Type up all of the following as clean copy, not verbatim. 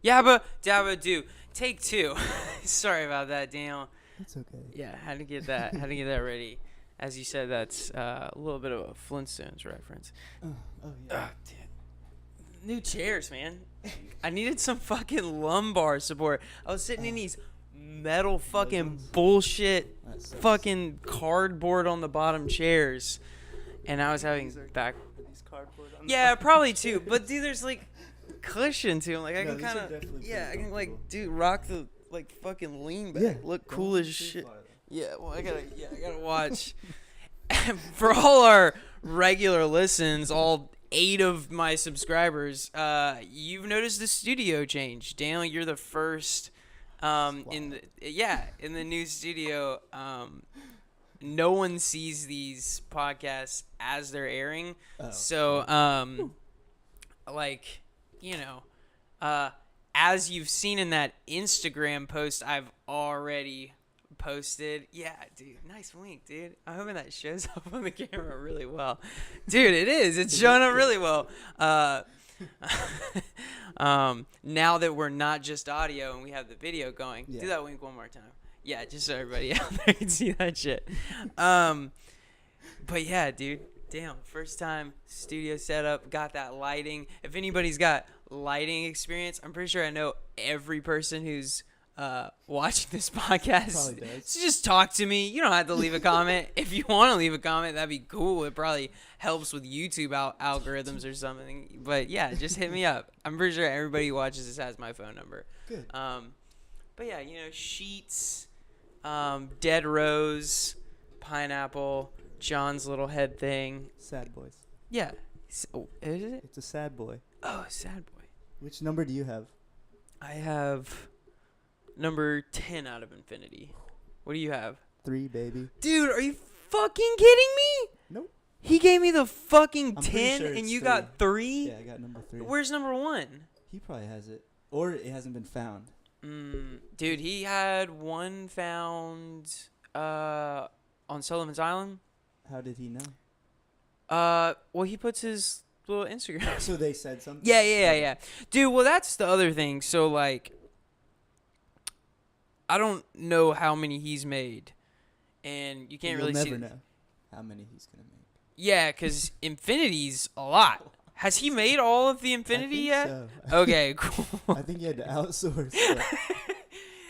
Yabba dabba do. Take two. Sorry about that, Daniel. It's okay. Yeah, had to get that. Had to get that ready. As you said, that's a little bit of a Flintstones reference. Oh yeah. Dude. New chairs, man. I needed some fucking lumbar support. I was sitting in these metal fucking bullshit fucking cardboard on the bottom chairs, and I was having back. These cardboard. Yeah, probably too. But dude, there's like cushion to them. Like I No, can these are kind of definitely I pretty can like comfortable. rock the like fucking lean back. Yeah, Look don't cool go as too shit. far, though. Yeah, well I gotta watch. For all our regular listens, all 8 of my subscribers, you've noticed the studio change. Daniel, you're the first in the new studio. No one sees these podcasts as they're airing. Oh. So like, as you've seen in that Instagram post I've already posted. Yeah, dude, nice wink, dude. I'm hoping that shows up on the camera really well. Dude, it is. It's showing up really well. Now that we're not just audio and we have the video going, do that wink one more time. Yeah, just so everybody out there can see that shit. But yeah, dude, damn, first time studio setup, got that lighting. If anybody's got lighting experience, I'm pretty sure I know every person who's watching this podcast. So just talk to me. You don't have to leave a comment. If you want to leave a comment, that'd be cool. It probably helps with YouTube algorithms or something. But yeah, just hit me up. I'm pretty sure everybody who watches this has my phone number. Good. But yeah, sheets, dead rose, pineapple, John's little head thing. Sad boys. Yeah. Oh, is it? It's a sad boy. Oh, sad boy. Which number do you have? I have number 10 out of infinity. What do you have? 3, baby. Dude, are you fucking kidding me? Nope. He gave me the fucking I'm 10 sure and it's you 3. got 3? Yeah, I got number 3. Where's number 1? He probably has it. Or it hasn't been found. Dude, he had one found on Sullivan's Island. How did he know? Well, he puts his little Instagram. So they said something? Yeah. Dude, well, that's the other thing. So, like, I don't know how many he's made. And you can't really see. You'll never know how many he's going to make. Yeah, because Infinity's a lot. Has he made all of the Infinity yet? So. Okay, cool. I think he had to outsource. But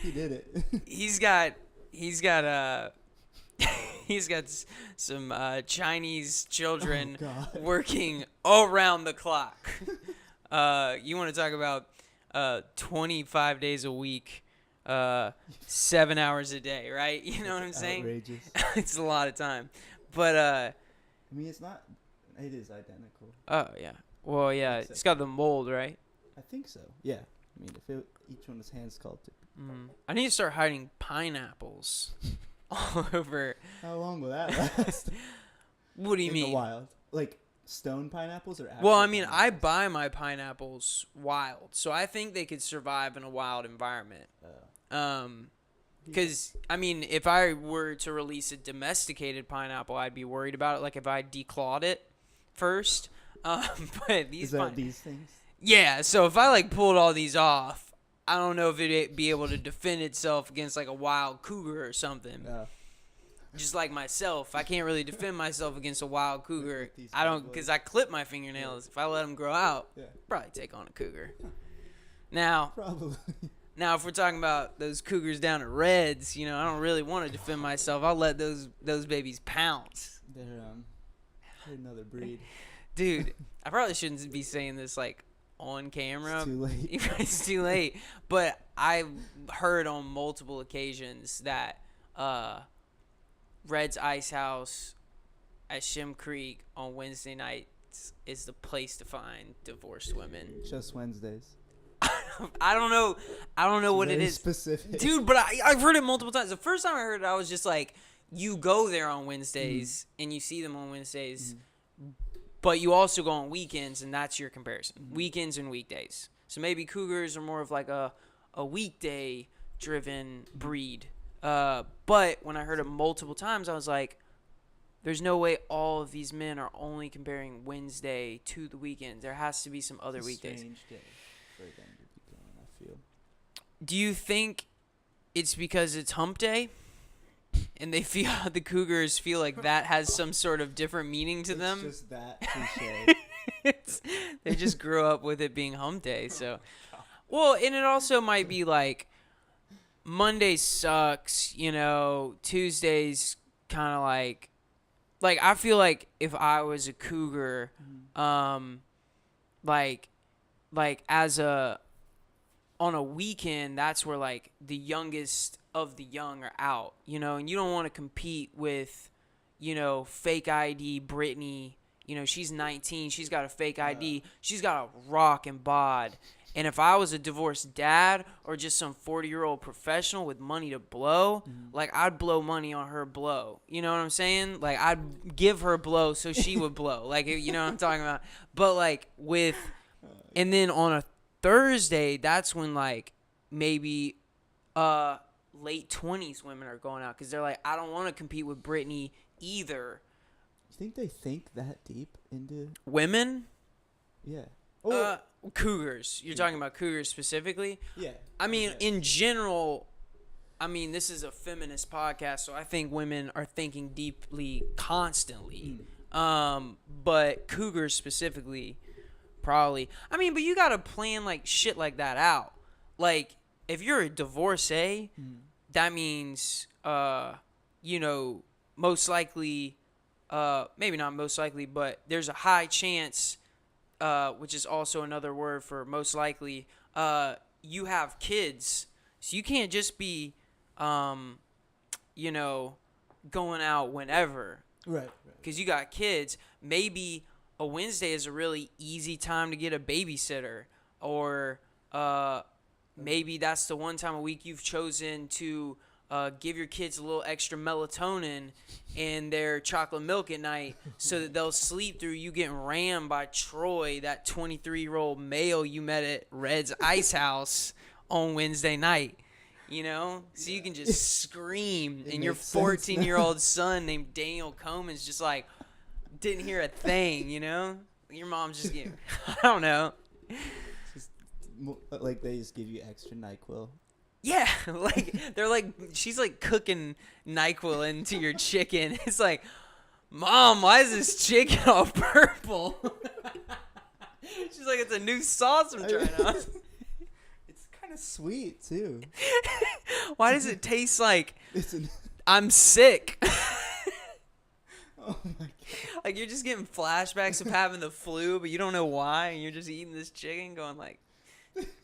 he did it. He's got some Chinese children working around the clock. You want to talk about 25 days a week, 7 hours a day, right? You know what I'm saying? Outrageous. It's a lot of time. But I mean, it's not. It is identical. oh yeah. Well, yeah, it's got the mold, right? I think so. Yeah. I mean, if each one was hand sculpted. I need to start hiding pineapples all over. How long will that last? What do you In mean? the wild, like stone pineapples or? Well, I mean, pineapples? I buy my pineapples wild, so I think they could survive in a wild environment. Because I mean, if I were to release a domesticated pineapple, I'd be worried about it. Like if I declawed it first. But these these things? Yeah, so if I like pulled all these off, I don't know if it'd be able to defend itself against like a wild cougar or something. Just like myself, I can't really defend myself against a wild cougar. I don't, because I clip my fingernails. If I let them grow out, probably take on a cougar. Now, Probably. Now, if we're talking about those cougars down at Reds, I don't really want to defend myself. I'll let those babies pounce. They're another breed. Dude, I probably shouldn't be saying this like on camera. It's too late. It's too late. But I've heard on multiple occasions that Red's Ice House at Shim Creek on Wednesday nights is the place to find divorced women. Just Wednesdays. I don't know what it is. Specific. Dude, but I've heard it multiple times. The first time I heard it, I was just like, you go there on Wednesdays and you see them on Wednesdays, but you also go on weekends, and that's your comparison. Weekends and weekdays. So maybe cougars are more of like a weekday-driven breed. But when I heard it multiple times, I was like, there's no way all of these men are only comparing Wednesday to the weekend. There has to be some other weekdays. Strange day for them to be going, I feel. Do you think it's because it's hump day? And they feel the Cougars feel like that has some sort of different meaning to them. It's just that cliche. They just grew up with it being hump day. So, well, and it also might be like Monday sucks, Tuesdays kind of like I feel like if I was a Cougar, like as on a weekend, that's where like the youngest of the young are out, and you don't want to compete with, fake ID Brittany. She's 19, she's got a fake ID, she's got a rock and bod. And if I was a divorced dad or just some 40-year-old professional with money to blow, like I'd blow money on her blow. You know what I'm saying? Like I'd give her blow so she would blow. Like, you know what I'm talking about? But like and then on a Thursday, that's when like maybe late 20s women are going out because they're like, I don't want to compete with Brittany either. You think they think that deep into women? Yeah. Cougars. You're talking about Cougars specifically? Yeah. I mean, in general, this is a feminist podcast, so I think women are thinking deeply constantly. But Cougars specifically, probably. But you got to plan like shit like that out. Like, if you're a divorcee, that means, most likely, maybe not most likely, but there's a high chance, which is also another word for most likely, you have kids. So you can't just be, going out whenever. Right. Because you got kids. Maybe a Wednesday is a really easy time to get a babysitter. Or maybe that's the one time a week you've chosen to give your kids a little extra melatonin in their chocolate milk at night so that they'll sleep through you getting rammed by Troy, that 23-year-old male you met at Red's Ice House on Wednesday night. So you can just scream, and your 14-year-old son named Daniel Coeman's just like, didn't hear a thing, Your mom's just getting, I don't know. Just, like they just give you extra NyQuil. Yeah, she's like cooking NyQuil into your chicken. It's like, Mom, why is this chicken all purple? She's like, it's a new sauce I'm trying out. It's kind of sweet too. Why does it taste like I'm sick? Oh my God. Like you're just getting flashbacks of having the flu, but you don't know why, and you're just eating this chicken going like,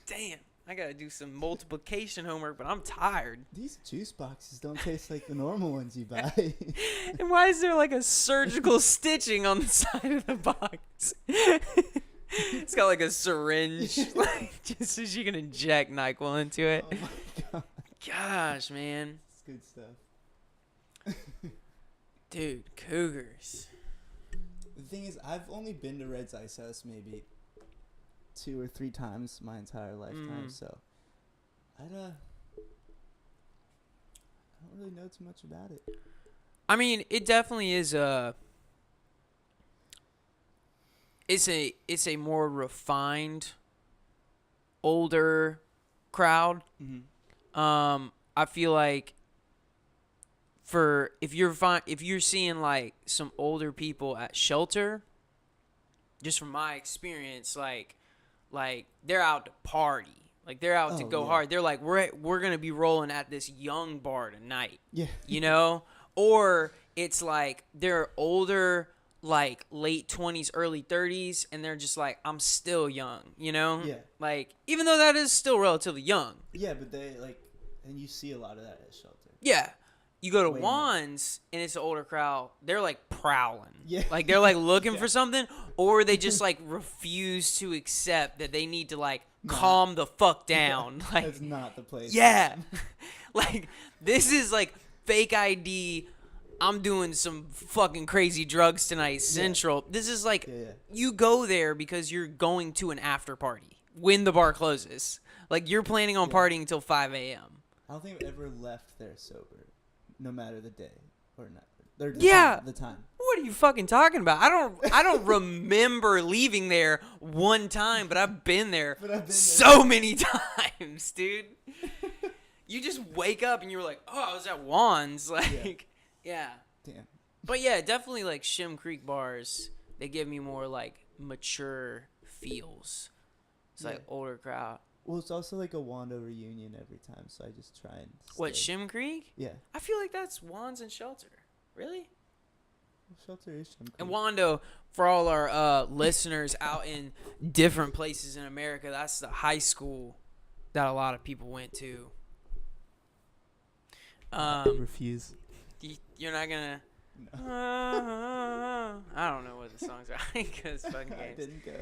damn. I gotta do some multiplication homework, but I'm tired. These juice boxes don't taste like the normal ones you buy. And why is there like a surgical stitching on the side of the box? It's got like a syringe, like just so you can inject NyQuil into it. Oh my God. Gosh, man. It's good stuff. Dude, Cougars. The thing is, I've only been to Red's Ice House maybe 2 or 3 times my entire lifetime, so I don't really know too much about it. It definitely is it's a more refined, older crowd. I feel like if you're seeing like some older people at shelter, just from my experience, like they're out to party. Like they're out to go hard. They're like, we're gonna be rolling at this young bar tonight. Yeah. Or it's like they're older, like late 20s, early 30s, and they're just like, I'm still young, Yeah. Like even though that is still relatively young. Yeah, but they and you see a lot of that at shelter. Yeah. You go to Way Juan's and it's an older crowd. They're like prowling. Yeah. Like they're like looking for something, or they just like refuse to accept that they need to like calm the fuck down. Yeah, like that's not the place. Yeah. Like this is like fake ID. I'm doing some fucking crazy drugs tonight. Central. Yeah. This is like you go there because you're going to an after party when the bar closes. Like you're planning on partying until 5 a.m. I don't think I've ever left there sober. No matter the day or not. The time. What what are you fucking talking about? I don't remember leaving there one time, but I've been there so many times, dude. You just wake up and you're like, oh, I was at Juan's. Like, yeah. Damn. But yeah, definitely like Shem Creek bars, they give me more like mature feels. It's like older crowd. Well, it's also like a Wando reunion every time, so I just try and stay. What, Shem Creek? Yeah. I feel like that's Juan's and Shelter. Really? Well, Shelter is Shem Creek. And Wando, for all our listeners out in different places in America, that's the high school that a lot of people went to. Refuse. You're not gonna. No. I don't know what the songs are. Because fucking games. I didn't go.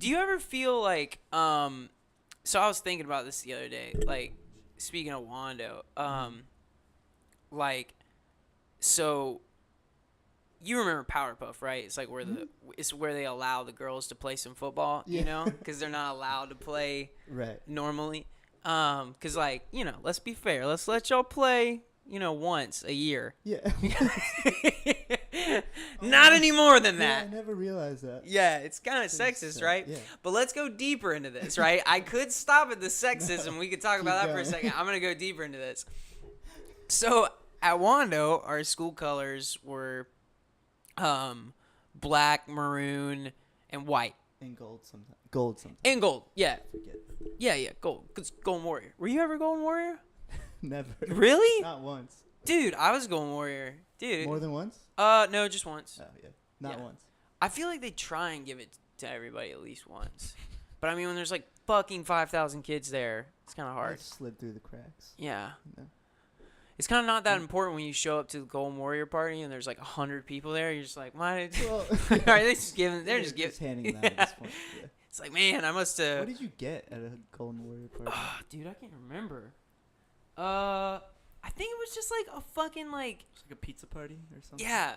Do you ever feel like So I was thinking about this the other day. Like, speaking of Wando, like, so you remember Powerpuff, right? It's like where it's where they allow the girls to play some football, you know, because they're not allowed to play normally. Because like, you know, let's be fair. Let's let y'all play, you know, once a year. Yeah. Not any more than that. Yeah, I never realized that. Yeah, it's kind of sexist, right? Yeah. But let's go deeper into this, right? I could stop at the sexism. We could talk about that for a second. I'm going to go deeper into this. So at Wando, our school colors were black, maroon, and white. And gold sometimes. Gold sometimes. And gold, yeah. Forget. Yeah, gold. 'Cause Golden Warrior. Were you ever Golden Warrior? Never. Really? Not once. Dude, I was Golden Warrior. Dude. More than once? No, just once. Oh, yeah. Not once. I feel like they try and give it to everybody at least once. But I mean, when there's like fucking 5,000 kids there, it's kind of hard. I slid through the cracks. Yeah. You know? It's kind of not that important when you show up to the Golden Warrior party and there's like 100 people there. You're just like, why? Well, Are they just giving? They're just handing them out at this point. Yeah. It's like, man, I must have. What did you get at a Golden Warrior party? Oh, dude, I can't remember. I think it was just like a fucking like. It's like a pizza party or something. Yeah.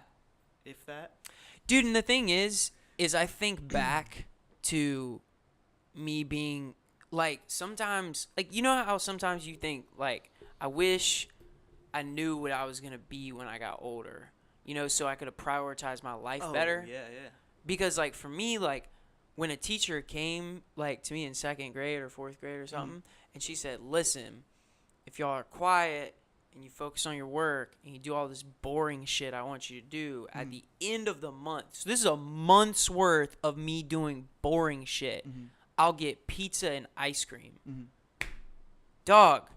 If that. Dude, and the thing is I think back to me being like sometimes, like, you know how sometimes you think like, I wish I knew what I was gonna be when I got older, you know, so I could have prioritized my life better. Yeah. Because like for me, like when a teacher came like to me in 2nd grade or 4th grade or something, and she said, "Listen, if y'all are quiet and you focus on your work and you do all this boring shit I want you to do at the end of the month." So this is a month's worth of me doing boring shit. I'll get pizza and ice cream. Dog,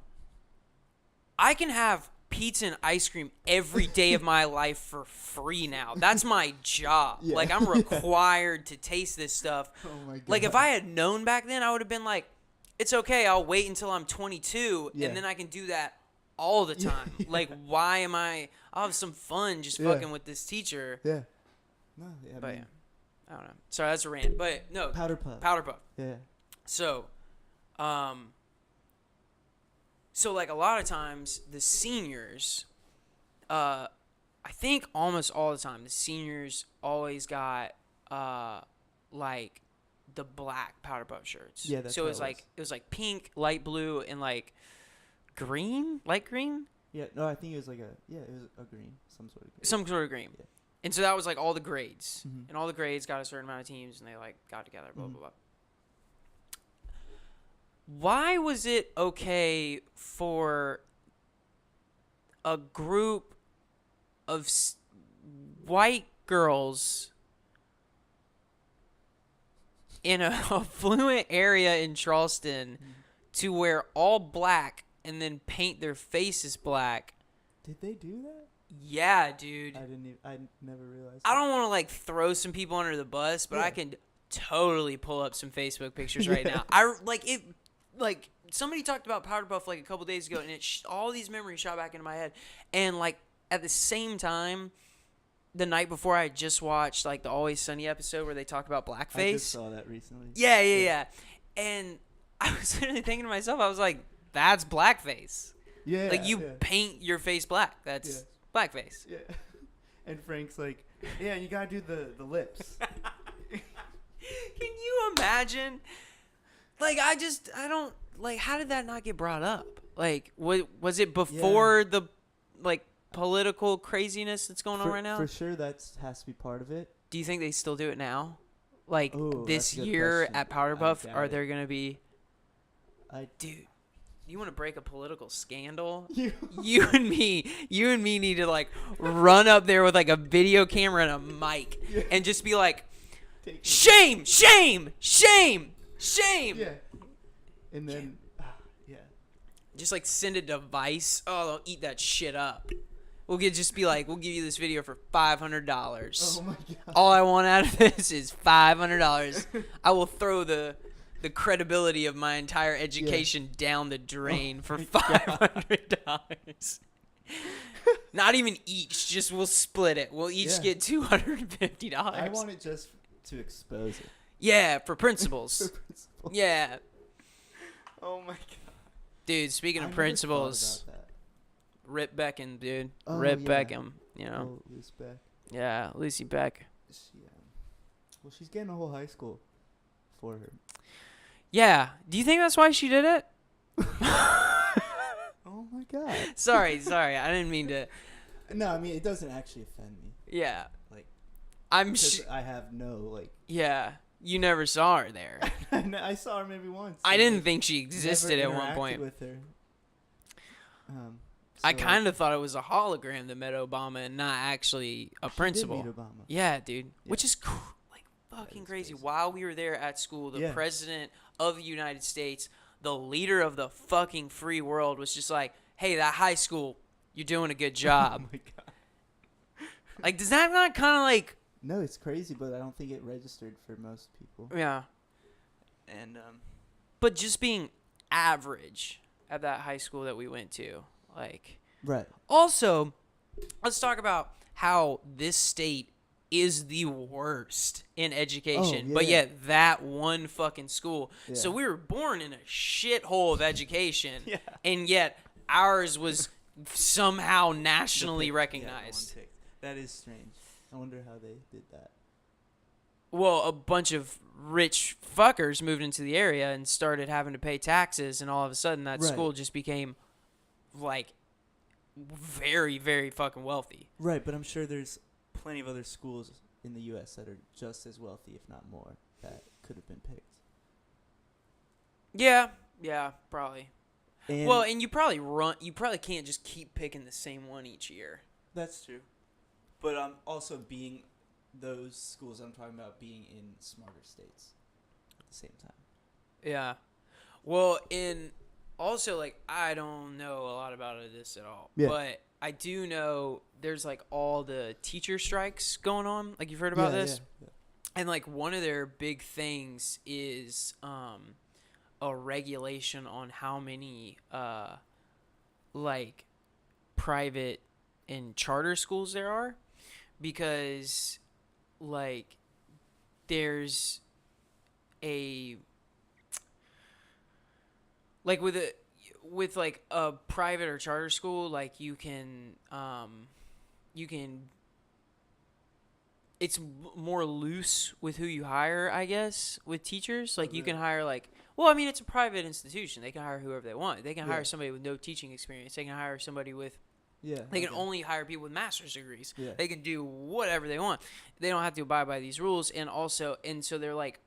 I can have pizza and ice cream every day of my life for free now. That's my job. Yeah. Like, I'm required to taste this stuff. Oh my god. Like, if I had known back then, I would have been like, it's okay, I'll wait until I'm 22 Yeah. and then I can do that all the time. Yeah. Like, why am I'll have some fun just fucking with this teacher. Yeah. No, yeah. But yeah, I don't know. Sorry, that's a rant. But no, Powder Puff. Powder Puff. Yeah. So, so like a lot of times the seniors, I think almost all the time the seniors always got like the black Powder Puff shirts. Yeah, that's so what it was like pink, light blue, and like green, light green. Yeah. No, I think it was like it was a green, some sort of green. Some sort of green. Yeah. And so that was like all the grades, Mhm. and all the grades got a certain amount of teams, and they like got together, blah blah blah. Why was it okay for a group of white girls in a affluent area in Charleston to wear all black and then paint their faces black? Did they do that? Yeah, dude. I never realized. I don't want to like throw some people under the bus, but I can totally pull up some Facebook pictures right now. I like it. Like, somebody talked about Powder Puff like a couple days ago, and all these memories shot back into my head. And like at the same time, the night before, I just watched like the Always Sunny episode where they talk about blackface. I just saw that recently. Yeah. And I was literally thinking to myself, I was like, "That's blackface." Yeah. Like you paint your face black. That's blackface. Yeah. And Frank's like, "Yeah, you gotta do the lips." Can you imagine? Like, I don't, like, how did that not get brought up? Like, was it before the, like, political craziness that's going on right now? For sure, that has to be part of it. Do you think they still do it now? Like Ooh, this that's a good year question. at Powder I Puff, doubt are it. there gonna be? I Dude, you want to break a political scandal? you You and me need to like run up there with like a video camera and a mic Yeah. and just be like, take it. shame, shame, shame, shame. Yeah. And then yeah. Just like send it to Vice. Oh, they'll eat that shit up. We'll just be like, we'll give you this video for $500. Oh my god. All I want out of this is $500. I will throw the credibility of my entire education down the drain for $500. Not even each, just we'll split it. We'll each get $250. I want it just to expose it. Yeah, for principals. For principal. Yeah. Oh my god. Dude, speaking I of never principals, thought about that. Rip Beckham, dude. Oh, Rip yeah. Beckham, you know. Oh, Luce Beck. Yeah, Lucy Beck. She, well, she's getting a whole high school for her. Yeah. Do you think that's why she did it? Oh my god. Sorry. I didn't mean to. No, I mean it doesn't actually offend me. Yeah. Like, I'm because I have no like. Yeah. You never saw her there. I saw her maybe once. I and didn't think she existed never at one interacted point. with her. I kind of thought it was a hologram that met Obama and not actually a principal. Did meet Obama. Yeah, dude. Yeah. Which is like fucking is crazy. crazy. While we were there at school, the Yeah. president of the United States, the leader of the fucking free world, was just like, "Hey, that high school, you're doing a good job." Oh my god. Like, does that not kind of like? No, it's crazy, but I don't think it registered for most people. Yeah. And But just being average at that high school that we went to, like. right. Also, let's talk about how this state is the worst in education, Oh, but yeah. yet that one fucking school. Yeah. So we were born in a shithole of education, Yeah. and yet ours was somehow nationally Yeah, recognized. one tick. That is strange. I wonder how they did that. Well, a bunch of rich fuckers moved into the area and started having to pay taxes, and all of a sudden that Right. school just became like very, very fucking wealthy. Right, but I'm sure there's plenty of other schools in the U.S. that are just as wealthy, if not more, that could have been picked. Yeah, probably. And Well, and you probably can't just keep picking the same one each year. that's true. But also being those schools I'm talking about being in smarter states at the same time. Yeah. Well, and also, like, I don't know a lot about this at all. Yeah. But I do know there's, like, all the teacher strikes going on. Like, you've heard about this? Yeah. And, like, one of their big things is a regulation on how many, like, private and charter schools there are. Because, like, there's a... Like, with like a private or charter school, like you can it's more loose with who you hire, I guess, with teachers. Like, you can hire, like, well, I mean, it's a private institution. They can hire whoever they want. They can hire somebody with no teaching experience. They can hire somebody with, Yeah. they can only hire people with master's degrees. Yeah. They can do whatever they want. They don't have to abide by these rules. And so they're like,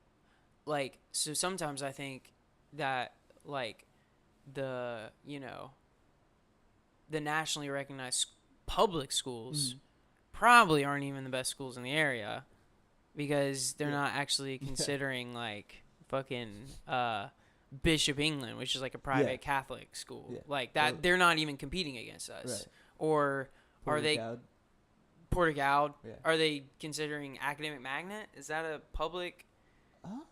so sometimes I think that, like, the nationally recognized public schools probably aren't even the best schools in the area, because they're not actually considering like fucking Bishop England, which is like a private Catholic school, like that. They're not even competing against us. Right. Or are they Portugal? Yeah. Are they considering Academic Magnet? Is that a public? Oh.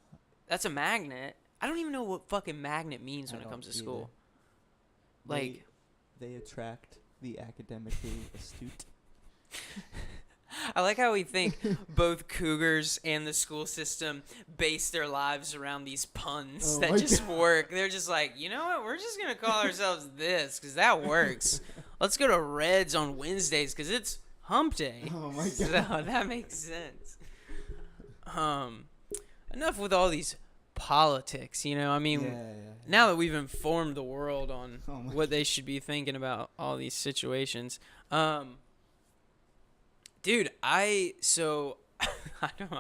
That's a magnet. I don't even know what fucking magnet means when it comes to school. Like, they attract the academically astute. I like how we think both Cougars and the school system base their lives around these puns Oh that my just God. work. They're just like, you know what? We're just going to call ourselves this because that works. Let's go to Reds on Wednesdays because it's hump day. Oh my God. So that makes sense. Enough with all these politics, you know? I mean, Yeah. now that we've informed the world on Oh my what they should be thinking about all these situations, dude, so I don't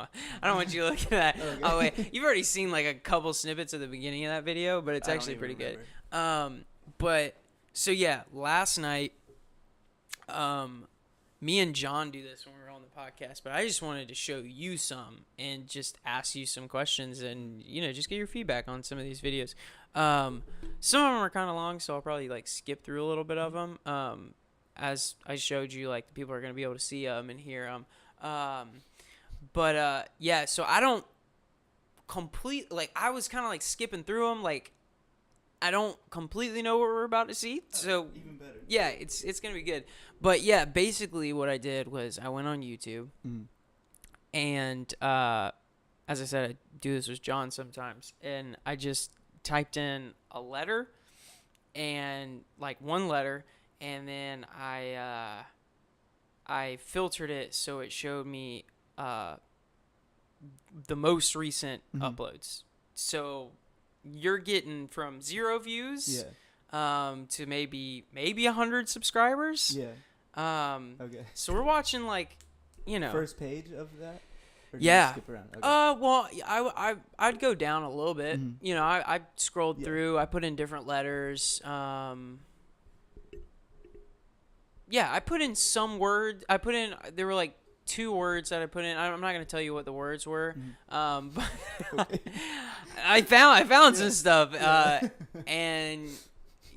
want you looking at that. Okay. Oh wait, you've already seen like a couple snippets of the beginning of that video, but it's I don't actually even pretty remember. good. But so yeah, last night, me and John do this when we're on the podcast, but I just wanted to show you some and just ask you some questions and, you know, just get your feedback on some of these videos. Some of them are kind of long, so I'll probably like skip through a little bit of them. As I showed you, like the people are going to be able to see them and hear them. Yeah, so I don't I was kind of like skipping through them. Like, I don't completely know what we're about to see, so Even better. yeah, it's gonna be good. But yeah, basically what I did was I went on YouTube, and as I said, I do this with John sometimes, and I just typed in a letter, and like one letter, and then I filtered it so it showed me the most recent uploads. So you're getting from 0 views to maybe 100 subscribers. Okay. So we're watching, like, you know, First page of that? Or do Yeah. You skip around? Okay. Well, I'd go down a little bit. You know, I scrolled through. I put in different letters. Yeah, I put in some word. There were like 2 words that I put in. I'm not gonna tell you what the words were. But Okay. I found some stuff. And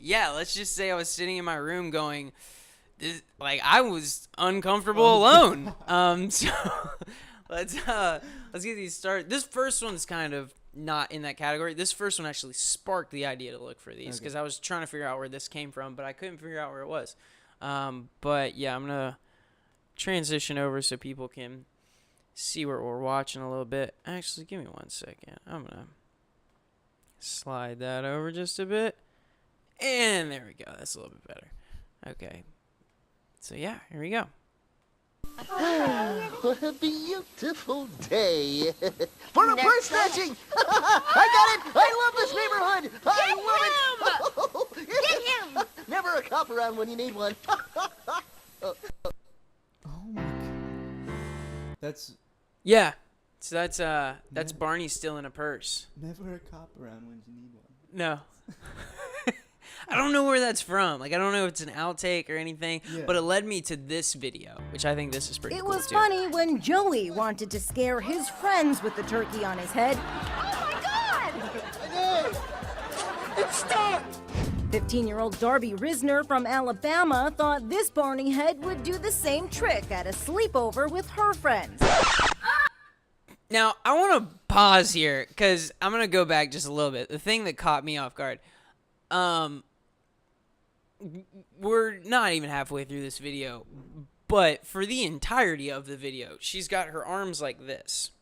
yeah, let's just say I was sitting in my room going, I was uncomfortable alone. So let's get these started. This first one's kind of not in that category. This first one actually sparked the idea to look for these because I was trying to figure out where this came from, but I couldn't figure out where it was. But yeah, I'm gonna transition over so people can see what we're watching a little bit. Actually, give me 1 second. I'm gonna slide that over just a bit, and there we go. That's a little bit better. Okay. So yeah, here we go. What a beautiful day for a purse snatching! I got it! I love this neighborhood! I love it! Get him! Never a cop around when you need one. Oh my god. That's Yeah. So that's Barney still in a purse. never a cop around when you need one. No. I don't know where that's from. Like, I don't know if it's an outtake or anything, but it led me to this video, which I think this is pretty It cool was too. funny when Joey wanted to scare his friends with the turkey on his head. Oh my God! It's stuck! 15-year-old Darby Risner from Alabama thought this Barney head would do the same trick at a sleepover with her friends. Now, I want to pause here because I'm going to go back just a little bit. The thing that caught me off guard. We're not even halfway through this video, but for the entirety of the video, she's got her arms like this.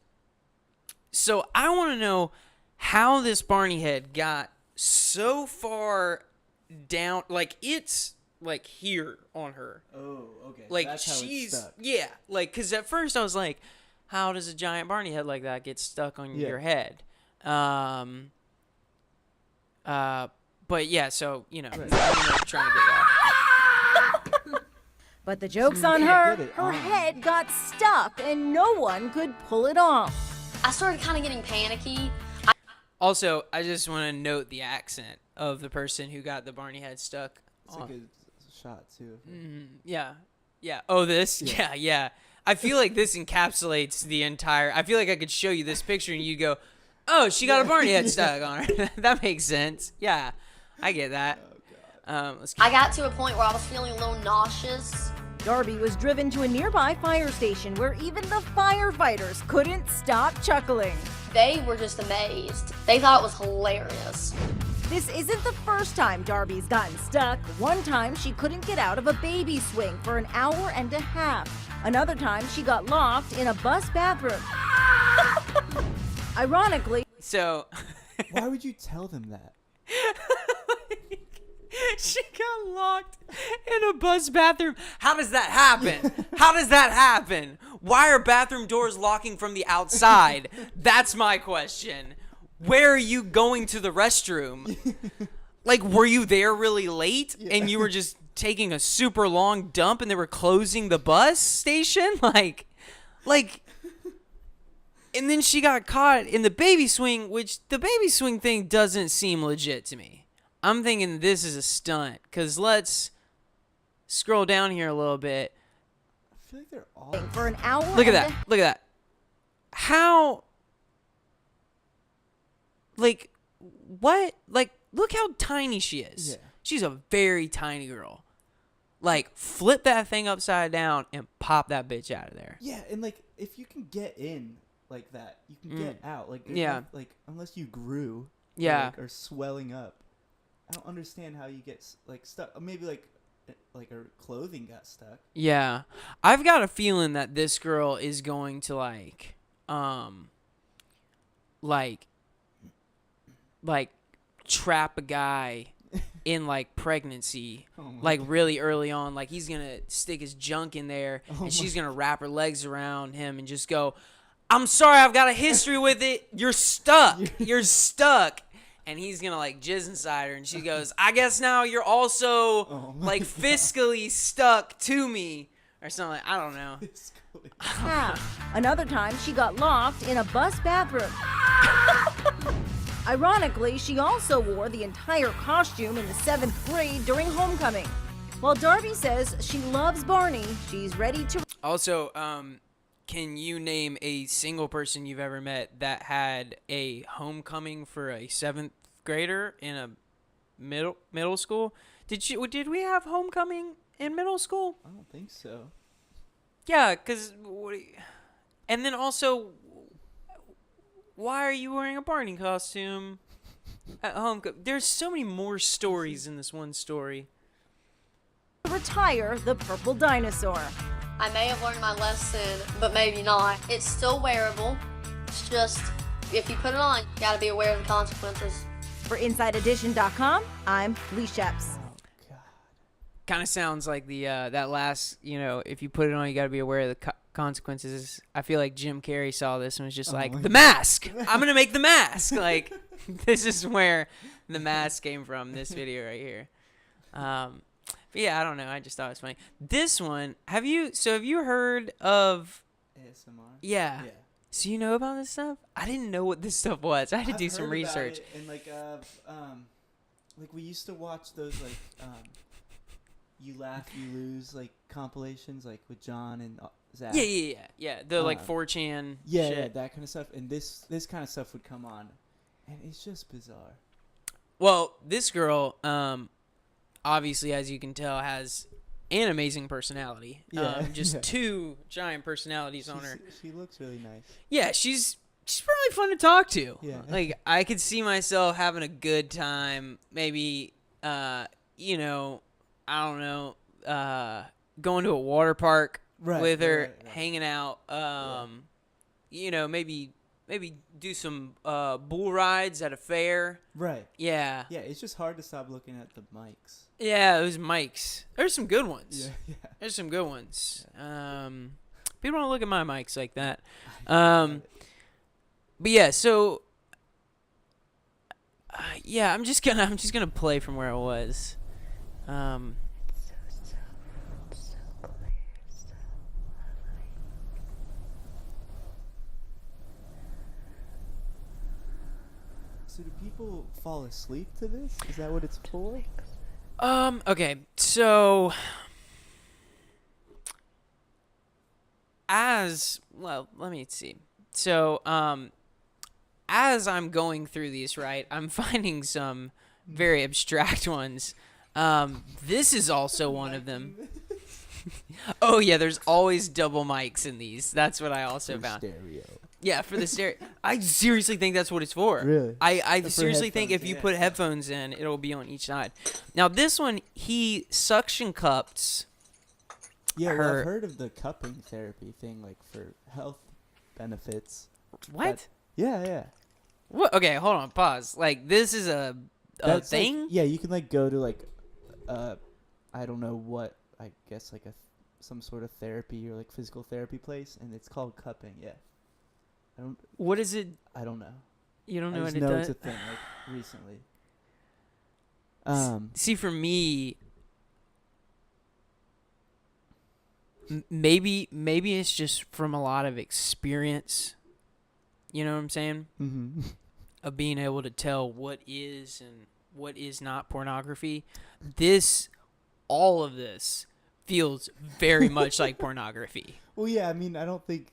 So I want to know how this Barney head got so far down, like it's like here on her. Oh, okay. Like That's how she's, it's stuck. yeah, like, cause at first I was like, how does a giant Barney head like that get stuck on your head? But yeah, so, you know, Right. I'm trying to get that. But the joke's on can't her. get it Her on. head got stuck and no one could pull it off. I started kind of getting panicky. Also, I just want to note the accent of the person who got the Barney head stuck. It's like a shot too. Yeah. Yeah. Oh, this? Yeah. I feel like this encapsulates the entire... I feel like I could show you this picture and you'd go, oh, she got a Barney head stuck on her. That makes sense. Yeah, I get that. Let's keep... I got to a point where I was feeling a little nauseous. Darby was driven to a nearby fire station where even the firefighters couldn't stop chuckling. They were just amazed. They thought it was hilarious. This isn't the first time Darby's gotten stuck. One time she couldn't get out of a baby swing for an hour and a half. Another time she got locked in a bus bathroom. Ironically, So... Why would you tell them that? She got locked in a bus bathroom. How does that happen? How does that happen? Why are bathroom doors locking from the outside? That's my question. where are you going to the restroom? Like, were you there really late and you were just taking a super long dump and they were closing the bus station? Like, and then she got caught in the baby swing, which the baby swing thing doesn't seem legit to me. I'm thinking this is a stunt, because let's scroll down here a little bit. I feel like they're all For an hour. Look at that. Look at that. How, like, what? Like, look how tiny she is. Yeah. She's a very tiny girl. Like, flip that thing upside down and pop that bitch out of there. Yeah, and like if you can get in like that, you can get out. Like there's Yeah. like unless you grew. Yeah. Or swelling up. I don't understand how you get like stuck. Maybe like her clothing got stuck. Yeah. I've got a feeling that this girl is going to like trap a guy in like pregnancy, like really early on. Like he's gonna stick his junk in there and she's gonna wrap her legs around him and just go, I'm sorry, I've got a history with it. You're stuck. You're stuck. And he's gonna like jizz inside her and she goes, I guess now you're also like fiscally stuck to me or something. I don't know. Another time, she got locked in a bus bathroom. Ironically, she also wore the entire costume in the 7th grade during homecoming. While Darby says she loves Barney, she's ready to... Also, can you name a single person you've ever met that had a homecoming for a 7th grader in a middle school? Did we have homecoming in middle school? I don't think so. Yeah, because... And then also... Why are you wearing a Barney costume at home? There's so many more stories in this one story. retire the purple dinosaur. I may have learned my lesson, but maybe not. It's still wearable. It's just, if you put it on, you gotta be aware of the consequences. For InsideEdition.com, I'm Lee Sheps. Kind of sounds like the that last, if you put it on, you got to be aware of the consequences. I feel like Jim Carrey saw this and was just like, the mask. I'm going to make the mask. Like, this is where the mask came from, this video right here. But yeah, I don't know. I just thought it was funny. This one, have you heard of ASMR? Yeah. So you know about this stuff? I didn't know what this stuff was. I had to do some research. And like we used to watch those You Laugh, You Lose, like, compilations, like, with John and Zach. Yeah. The, like, 4chan shit. Yeah, that kind of stuff. And this kind of stuff would come on. And it's just bizarre. Well, this girl, obviously, as you can tell, has an amazing personality. Yeah. Just two giant personalities on her. She looks really nice. Yeah, she's probably fun to talk to. Yeah. Like, I could see myself having a good time. Maybe, I don't know, going to a water park with her, hanging out. Maybe do some bull rides at a fair. Right. Yeah. Yeah, it's just hard to stop looking at the mics. Yeah, those mics. There's some good ones. Yeah. There's some good ones. People don't look at my mics like that. But yeah, so I'm just gonna play from where I was. So do people fall asleep to this? Is that what it's for? Okay, so let me see. So, as I'm going through these, right, I'm finding some very abstract ones. This is also one of them. Oh yeah, there's always double mics in these. That's what I also found. Stereo. Yeah, for the stereo. I seriously think that's what it's for. Really? I seriously think if headphones, you yeah. put headphones in, it'll be on each side. Now this one, he suction cups. Yeah, well, I've heard of the cupping therapy thing, like for health benefits. What? Yeah. What? Okay, hold on. Pause. Like, this is a That's thing? Like, yeah, you can like go to like, I don't know what. I guess like some sort of therapy or like physical therapy place, and it's called cupping. Yeah. What is it? I don't know. You don't I know just what it know does? it's a thing, like, recently. See, for me, maybe it's just from a lot of experience. You know what I'm saying? Mm-hmm. Of being able to tell what is and what is not pornography. All of this feels very much like pornography. Well, yeah, I mean, I don't think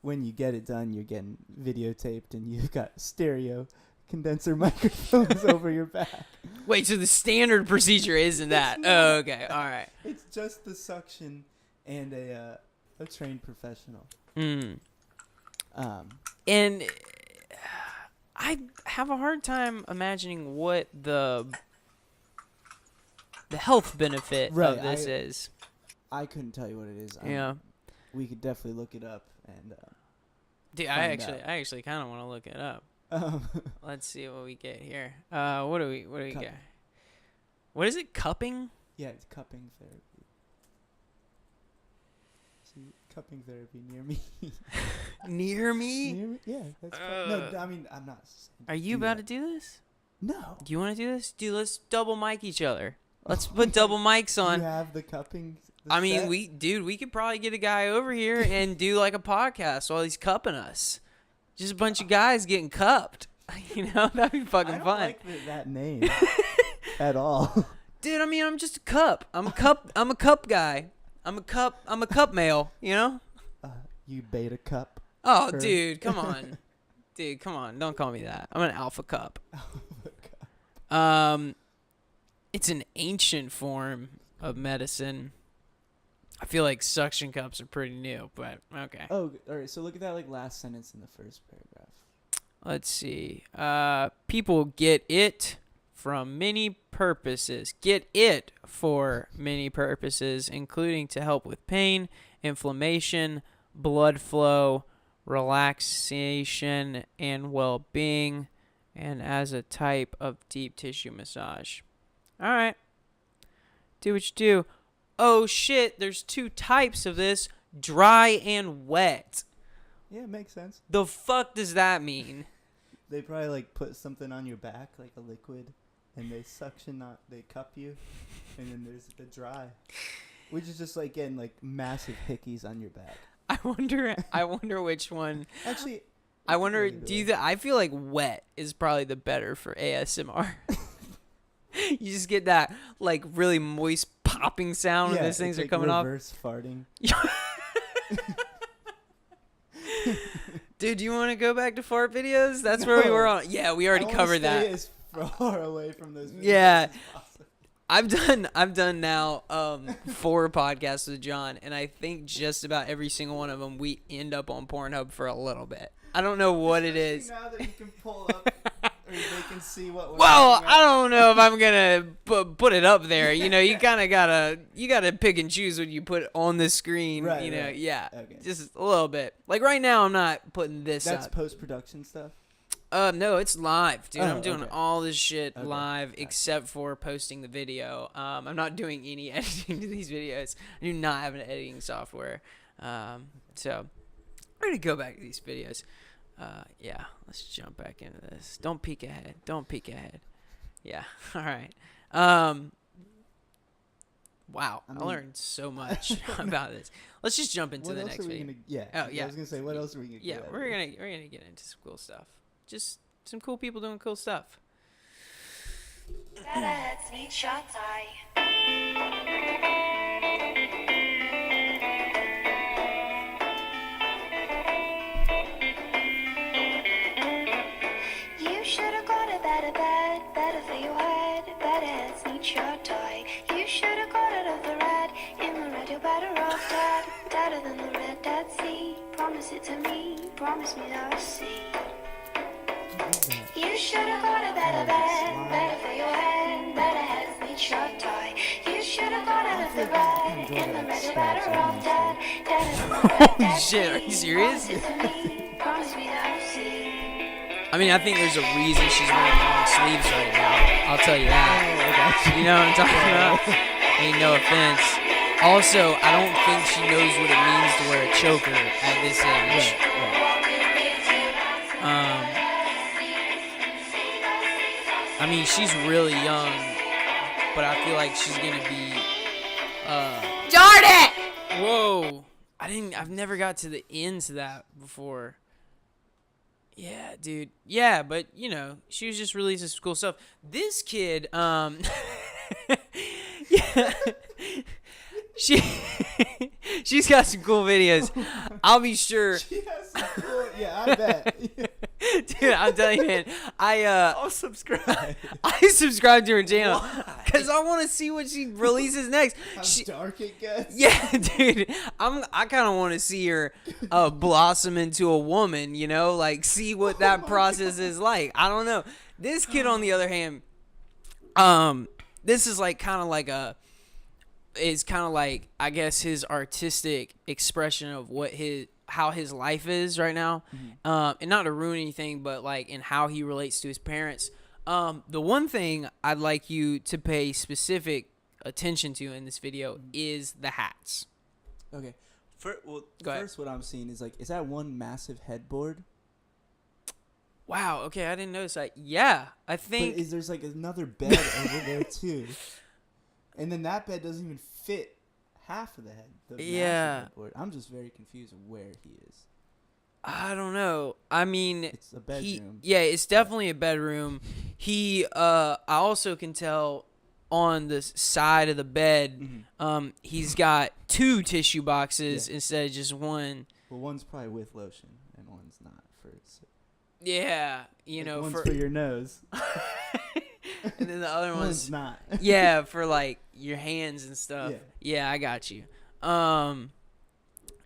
when you get it done, you're getting videotaped and you've got stereo condenser microphones over your back. Wait, so the standard procedure isn't that? Oh, okay, all right. It's just the suction and a trained professional. And I have a hard time imagining what the health benefit of this is. I couldn't tell you what it is. Yeah. We could definitely look it up and. Dude, I actually kind of want to look it up. Let's see what we get here. What do we get? What is it? Cupping? Yeah, it's cupping therapy. See, cupping therapy near me. Near me? Near me? Yeah, that's no. I mean, I'm not. Are you about to do this? No. Do you want to do this? Dude, let's double mic each other. Let's put double mics on. You have the cupping. I mean, we could probably get a guy over here and do like a podcast while he's cupping us. Just a bunch of guys getting cupped. You know, that'd be fucking fun. I don't like that name at all. Dude, I mean, I'm just a cup. I'm a cup guy. I'm a cup male, you know? You beta cup. Oh, dude, come on. Dude, come on. Don't call me that. I'm an alpha cup. It's an ancient form of medicine. I feel like suction cups are pretty new, but okay. Oh, all right. So look at that like last sentence in the first paragraph. Let's see. People get it from many purposes. Get it for many purposes, including to help with pain, inflammation, blood flow, relaxation, and well-being, and as a type of deep tissue massage. All right. Do what you do. Oh, shit, there's 2 types of this, dry and wet. Yeah, it makes sense. The fuck does that mean? They probably like put something on your back, like a liquid, and they suction, they cup you, and then there's the dry, which is just like getting like massive hickeys on your back. I wonder which one. Actually, I wonder, I feel like wet is probably the better for ASMR. You just get that like really moist popping sound when those things are like coming off. Reverse farting. Dude, do you want to go back to fart videos? That's where we were on. Yeah, we already covered that. As far away from those videos yeah. as possible. I've done now 4 podcasts with John, and I think just about every single one of them we end up on Pornhub for a little bit. I don't know what it is. Now that you can pull up, or they can see what. Well, I don't know if I'm gonna put it up there. You know, you kind of gotta pick and choose what you put on the screen. Right, you know, right. yeah, Okay. Just a little bit. Like right now, I'm not putting this. That's up. post-production stuff. No, it's live, dude. Oh, I'm doing okay. all this shit live Gotcha. except for posting the video. I'm not doing any editing to these videos. I do not have an editing software. So I'm gonna go back to these videos. Yeah, let's jump back into this. Don't peek ahead. Yeah. All right. Wow, I learned so much about this. Let's just jump into the next video. I was gonna say, what else are we gonna? Yeah, we're gonna get into some cool stuff. Just some cool people doing cool stuff. You should have got a better bed, better for your head, better heads need your toy. You should have got it of the red, in the red you're better off dead, deader than the Red Dead Sea. Promise it to me, promise me that I'll see. You should have got a better bed, better for your head, better heads need your toy. You should have got it of the red, in the red you're better off dead, deader than the Red Dead Sea. Shit, are you serious? Promise it to me, promise me that I'll see. I mean, I think there's a reason she's wearing long sleeves right now. I'll tell you that. You know what I'm talking about? I mean, no offense. Also, I don't think she knows what it means to wear a choker at this age. I mean, she's really young, but I feel like she's gonna be. Jordan! Whoa! I've never got to the end to that before. Yeah, dude. Yeah, but you know, she was just releasing some cool stuff. This kid, yeah, she's got some cool videos. I'll be sure. She has some cool, yeah, I bet. Dude, I'm telling you, man. I'll subscribe. I subscribe to her channel because I want to see what she releases next. How dark it gets. Yeah, dude. I kind of want to see her blossom into a woman. You know, like see what that process is like. I don't know. This kid, on the other hand, this is like kind of like it's kind of like, I guess, his artistic expression of how his life is right now. And not to ruin anything, but like in how he relates to his parents. The one thing I'd like you to pay specific attention to in this video is the hats. Okay. Go ahead. First, what I'm seeing is is that one massive headboard? Wow. Okay, I didn't notice that. Yeah, I think. But there's another bed over there too, and then that bed doesn't even fit half of the head. The massive headboard. I'm just very confused of where he is. I don't know. I mean, It's a bedroom. it's definitely a bedroom. I also can tell on the side of the bed, he's got 2 tissue boxes instead of just one. Well, one's probably with lotion, and one's not for. Yeah, you know, one's for your nose. and then the other one's not. Yeah, for like your hands and stuff. Yeah. I got you.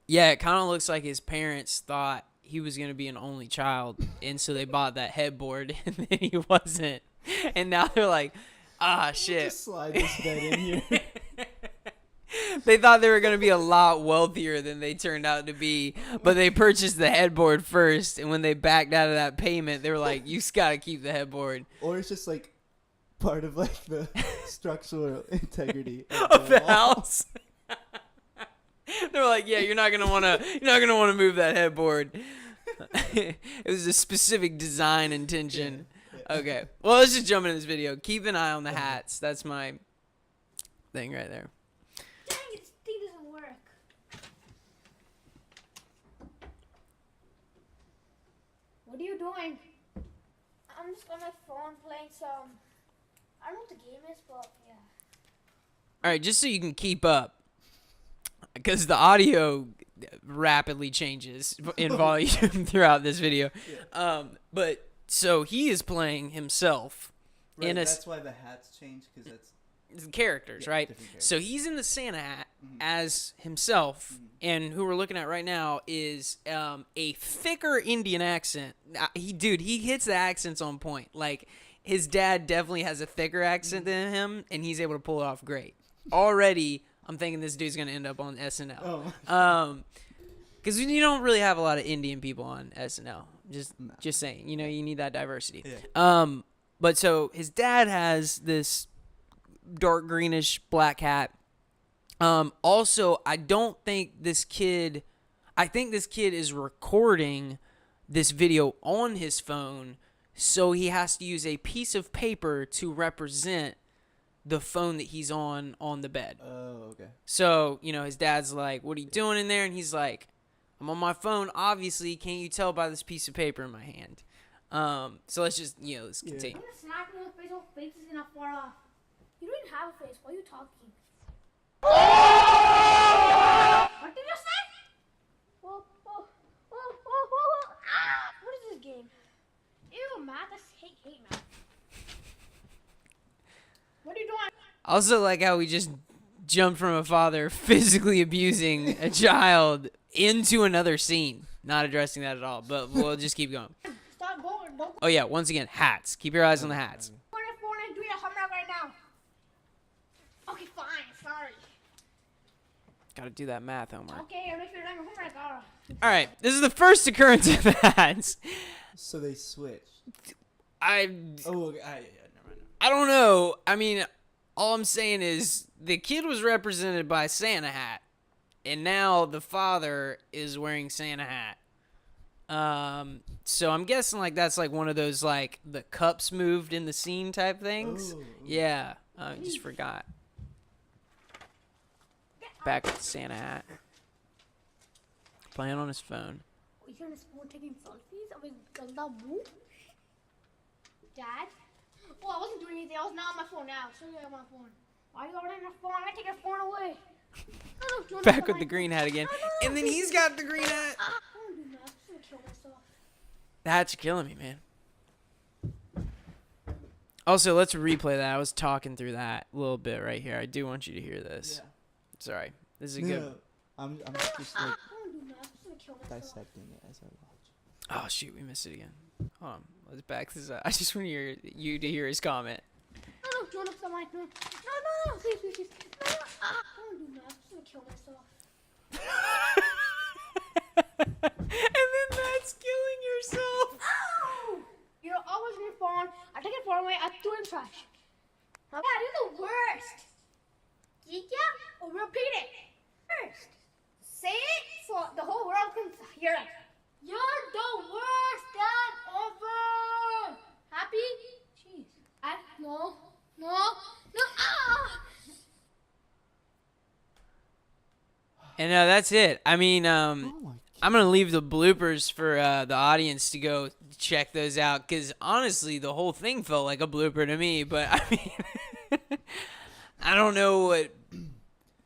Yeah, it kind of looks like his parents thought he was going to be an only child, and so they bought that headboard, and then he wasn't. And now they're like, shit. Just slide this bed in here. They thought they were going to be a lot wealthier than they turned out to be, but they purchased the headboard first, and when they backed out of that payment, they were like, you just got to keep the headboard. Or it's just part of the structural integrity Of the house. They're like, yeah, you're not gonna wanna move that headboard. It was a specific design intention. Yeah. Okay, well, let's just jump into this video. Keep an eye on the hats. That's my thing right there. Dang, this thing doesn't work. What are you doing? I'm just on my phone playing some. I don't know what the game is, but yeah. All right, just so you can keep up, because the audio rapidly changes in volume throughout this video. Yeah. But so he is playing himself. Right, that's why the hats change, because that's characters, right? Characters. So he's in the Santa hat as himself, and who we're looking at right now is a thicker Indian accent. He hits the accents on point. Like, his dad definitely has a thicker accent than him, and he's able to pull it off great. Already, I'm thinking this dude's gonna end up on SNL. Because you don't really have a lot of Indian people on SNL. Just saying, you need that diversity. Yeah. But so his dad has this dark greenish black hat. Also, I think this kid is recording this video on his phone, so he has to use a piece of paper to represent the phone that he's on the bed. Oh, okay. So, his dad's like, what are you doing in there? And he's like, I'm on my phone, obviously. Can't you tell by this piece of paper in my hand? So let's just, let's continue. I'm gonna smack you in the face. Your face is not far off. You don't even have a face. Why are you talking? What did you say? Whoa. What is this game? Ew, math. I hate math. What are you doing? I also like how we just jumped from a father physically abusing a child into another scene. Not addressing that at all, but we'll just keep going. Stop going. Don't Oh, yeah, once again, hats. Keep your eyes on the hats. go on your phone and do your homework right now. Okay, fine. Sorry. Gotta do that math homework. Okay, I'll make sure you're doing your homework. All right, this is the first occurrence of the hats. So they switched. I Oh, okay. Never mind. I don't know. I mean, all I'm saying is the kid was represented by Santa hat, and now the father is wearing Santa hat. So I'm guessing like that's like one of those like the cups moved in the scene type things. Ooh. Yeah, I just forgot. Back with the Santa hat. Playing on his phone. He's on his phone taking selfies of his ganda move. Dad? Well, I wasn't doing anything. I was not on my phone now. So you on my phone. Why are you already on your phone? I take your phone away. Back with the green hat again. And then he's got the green hat. I don't do that. I'm just gonna kill myself. That's killing me, man. Also, let's replay that. I was talking through that a little bit right here. I do want you to hear this. Yeah. Sorry. This is a No, good. no, I'm just like I don't do that. I'm just gonna kill myself. dissecting it as I watch. Oh shoot, we missed it again. Hold on, let's back this up. I just want you to hear his comment. No, somebody, no, please. No. I don't do that. I'm just gonna kill myself. And then that's killing yourself. Ow! You're always on your phone. I take your phone away. I threw it in the trash. Yeah, you're the worst. Yeah, or repeat it. First, say it so the whole world can hear it. You're the worst dad ever. Happy? Jeez. No. Ah! And that's it. I mean, Oh my I'm gonna leave the bloopers for the audience to go check those out, because honestly, the whole thing felt like a blooper to me. But I mean, I don't know what,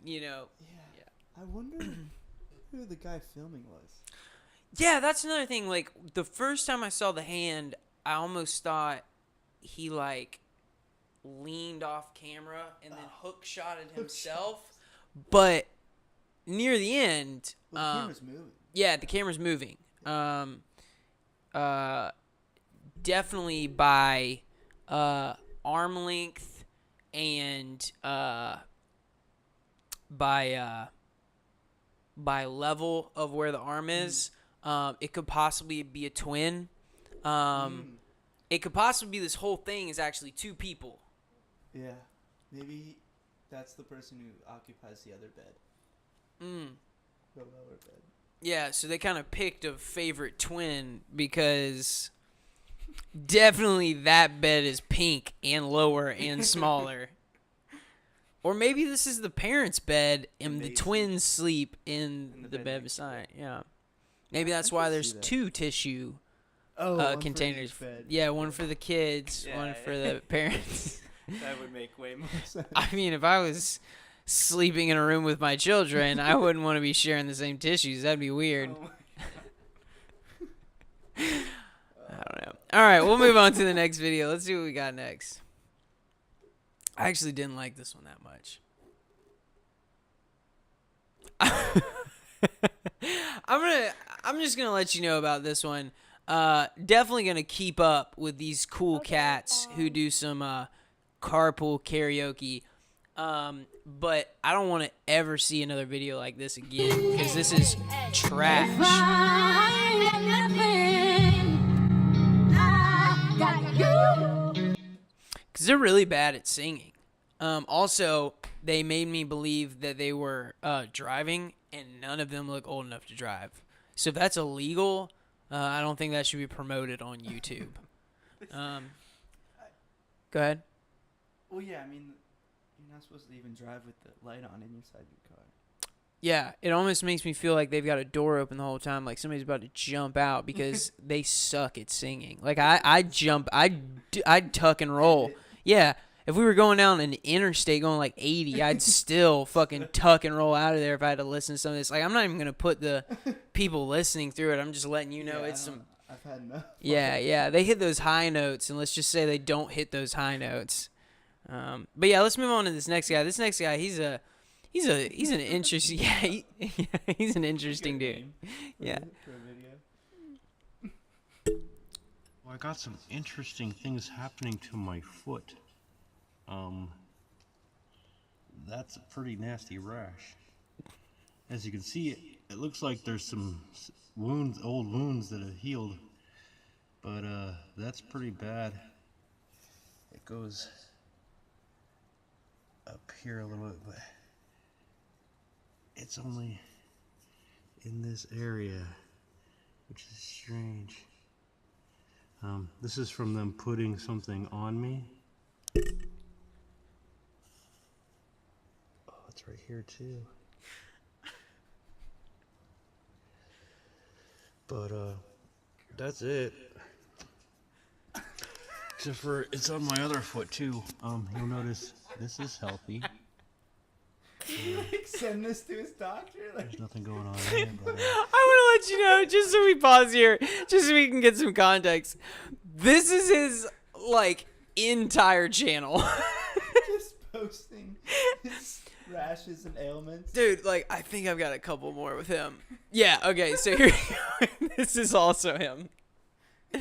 you know. Yeah. I wonder who the guy filming was. Yeah, that's another thing. Like, the first time I saw the hand, I almost thought he, like, leaned off camera and then hook shotted himself. But near the end, Well, the camera's moving. yeah, the camera's moving. Definitely by arm length and by level of where the arm is. It could possibly be a twin. It could possibly be this whole thing is actually two people. Yeah. Maybe that's the person who occupies the other bed. The lower bed. Yeah, so they kind of picked a favorite twin because definitely that bed is pink and lower and smaller. Or maybe this is the parents' bed and the twins sleep in the bed beside. Yeah. Maybe that's why there's two tissue one containers. for each bed. Yeah, one for the kids, Yeah, one for the parents. That would make way more sense. I mean, if I was sleeping in a room with my children, I wouldn't want to be sharing the same tissues. That'd be weird. Oh I don't know. All right, we'll move on to the next video. Let's see what we got next. I actually didn't like this one that much. I'm just gonna let you know about this one. Definitely gonna keep up with these cool cats who do some carpool karaoke. But I don't want to ever see another video like this again because this is trash. Because they're really bad at singing. Also, they made me believe that they were driving, and none of them look old enough to drive. So if that's illegal, I don't think that should be promoted on YouTube. Go ahead. Well, yeah, I mean, you're not supposed to even drive with the light on inside your car. Yeah, it almost makes me feel like they've got a door open the whole time, like somebody's about to jump out because they suck at singing. Like I'd tuck and roll. Yeah, if we were going down an interstate going like 80, I'd still fucking tuck and roll out of there if I had to listen to some of this. Like I'm not even gonna put the people listening through it. I'm just letting you know it's some. I've had enough. Yeah, they hit those high notes, and let's just say they don't hit those high notes. But yeah, let's move on to this next guy. This next guy, he's an interesting he's an interesting dude. Yeah. For a video. Well, I got some interesting things happening to my foot. That's a pretty nasty rash. As you can see, it looks like there's some wounds, old wounds that have healed. But that's pretty bad. It goes up here a little bit, but it's only in this area. which is strange. This is from them putting something on me. Oh, it's right here too. But that's it. Except for it's on my other foot too. You'll notice this is healthy. Send this to his doctor. There's nothing going on there. But, I want to let you know, just so we pause here, just so we can get some context. This is his, like, entire channel. Just posting his rashes and ailments. Dude, like, I think I've got a couple more with him. Yeah, okay, so here we go. This is also him. I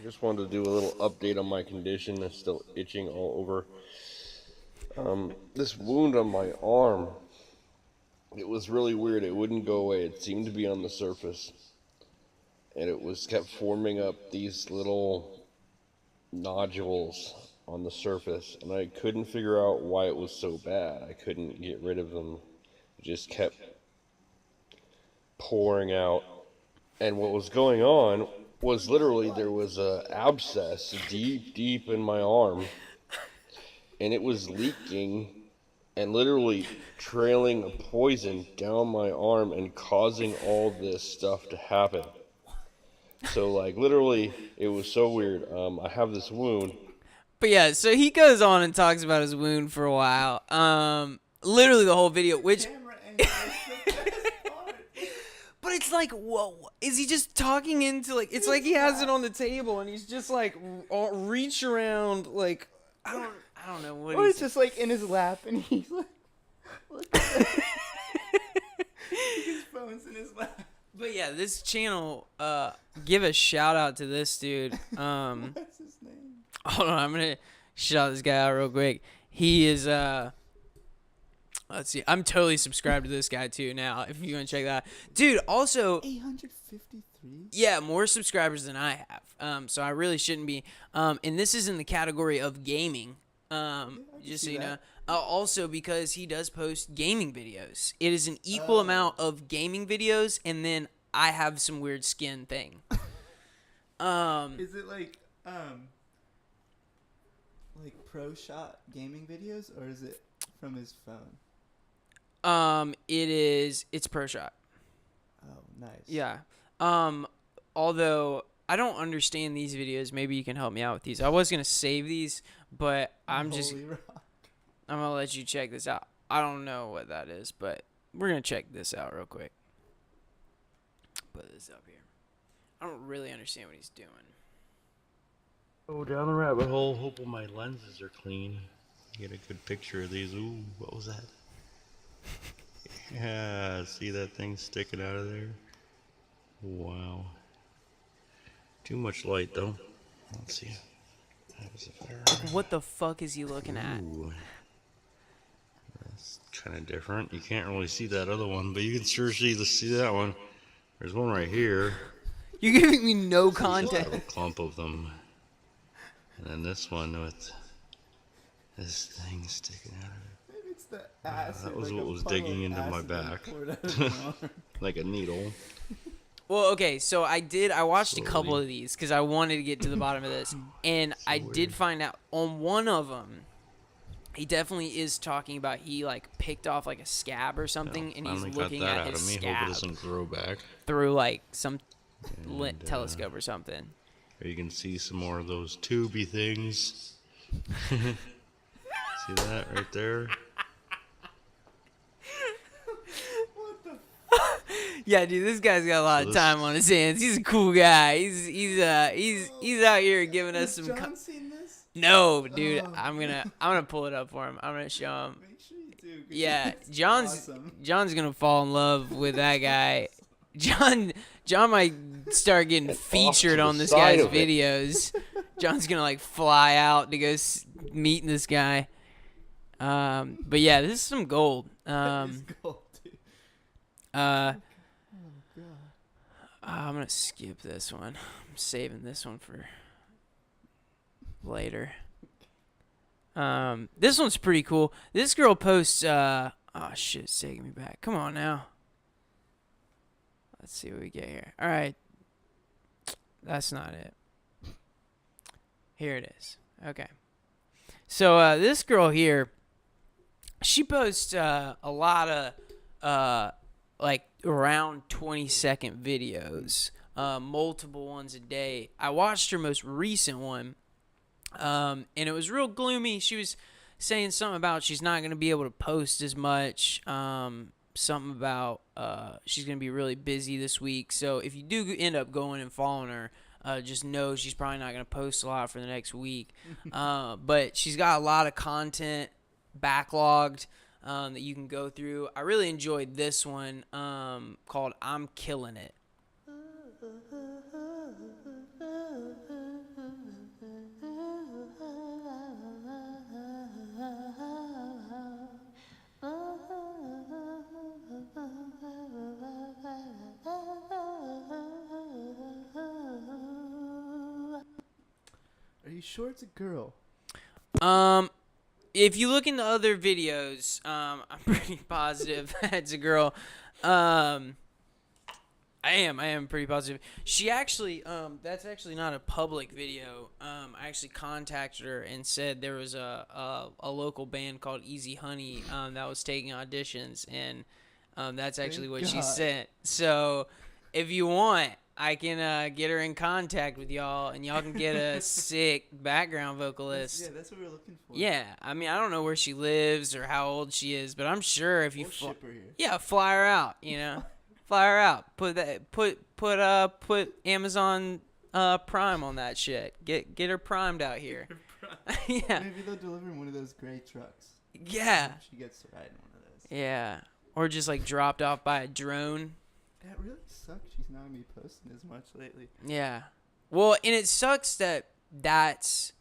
just wanted to do a little update on my condition. It's still itching all over. This wound on my arm, it was really weird. It wouldn't go away. It seemed to be on the surface. And it was kept forming up these little nodules on the surface. And I couldn't figure out why it was so bad. I couldn't get rid of them. It just kept pouring out. And what was going on was literally there was a abscess deep in my arm. And it was leaking and literally trailing a poison down my arm and causing all this stuff to happen. So, like, literally, it was so weird. I have this wound. But yeah, so he goes on and talks about his wound for a while. Literally the whole video, which... But it's like, whoa, is he just talking into, like, it's like he has it on the table and he's just, like, reach around, like, I don't know what or it's just like in his lap and he's like, look at that. His phone's in his lap. But yeah, this channel, give a shout out to this dude. What's his name? Hold on, I'm gonna shout this guy out real quick. He is, let's see, I'm totally subscribed to this guy too now, if you want to check that out. Dude, also... 853? Yeah, more subscribers than I have. So I really shouldn't be. And this is in the category of gaming. Just so you know. Also because he does post gaming videos. It is an equal amount of gaming videos, and then I have some weird skin thing. Is it like pro shot gaming videos, or is it from his phone? It's pro shot. Oh, nice. Yeah. Although I don't understand these videos, maybe you can help me out with these. I was gonna save these, but I'm gonna let you check this out. I don't know what that is, but we're gonna check this out real quick. Put this up here. I don't really understand what he's doing. Go down the rabbit hole, hoping my lenses are clean. Get a good picture of these. Ooh, what was that? Yeah, see that thing sticking out of there? Wow. Too much light though. Let's see. What the fuck is he looking at? Ooh. That's kind of different. You can't really see that other one, but you can sure see that one. There's one right here. You're giving me no Just context. a clump of them. And then this one with this thing sticking out of it. Maybe it's the acid. That was like what a was puddle digging of into my acid back. poured out of your arm. Like a needle. Well, okay, so I watched a couple Slowly. of these because I wanted to get to the bottom of this, and I did find out on one of them, he definitely is talking about he like picked off like a scab or something, and he's Finally looking got that at out his of me. Hope it scab doesn't grow back. through like some And, telescope or something. Here you can see some more of those tubey things. See that right there? Yeah, dude, this guy's got a lot of time on his hands. He's a cool guy. He's out here giving us some. John seen this? No, dude, Oh. I'm gonna pull it up for him. I'm gonna show him. Make sure you do. 'cause Yeah, it's John's awesome. gonna fall in love with that guy. John might start getting featured the on this side guy's of it. videos. John's gonna like fly out to go meet this guy. But yeah, this is some gold. It's gold, dude. I'm gonna skip this one. I'm saving this one for later. This one's pretty cool. This girl posts. Oh shit, it's taking me back. Come on now. Let's see what we get here. All right. That's not it. Here it is. Okay. So this girl here, she posts a lot of like around 20-second videos, multiple ones a day. I watched her most recent one, and it was real gloomy. She was saying something about she's not going to be able to post as much. Something about she's going to be really busy this week. So if you do end up going and following her, just know she's probably not going to post a lot for the next week. But she's got a lot of content backlogged that you can go through. I really enjoyed this one called I'm Killing It. Are you sure it's a girl? If you look into other videos, I'm pretty positive it's a girl. I am pretty positive. She actually, that's actually not a public video. I actually contacted her and said there was a local band called Easy Honey that was taking auditions, and that's actually what she sent. So if you want, I can get her in contact with y'all, and y'all can get a sick background vocalist. Yeah, that's what we're looking for. Yeah, I mean, I don't know where she lives or how old she is, but I'm sure if you We'll ship her here. yeah, fly her out, you know. Fly her out. Put Amazon Prime on that shit. Get her primed out here. Yeah. Maybe they'll deliver in one of those gray trucks. Yeah. She gets to ride in one of those. Yeah. Or just like dropped off by a drone. That really sucks. She's not gonna be posting as much lately. Yeah. Well, and it sucks that's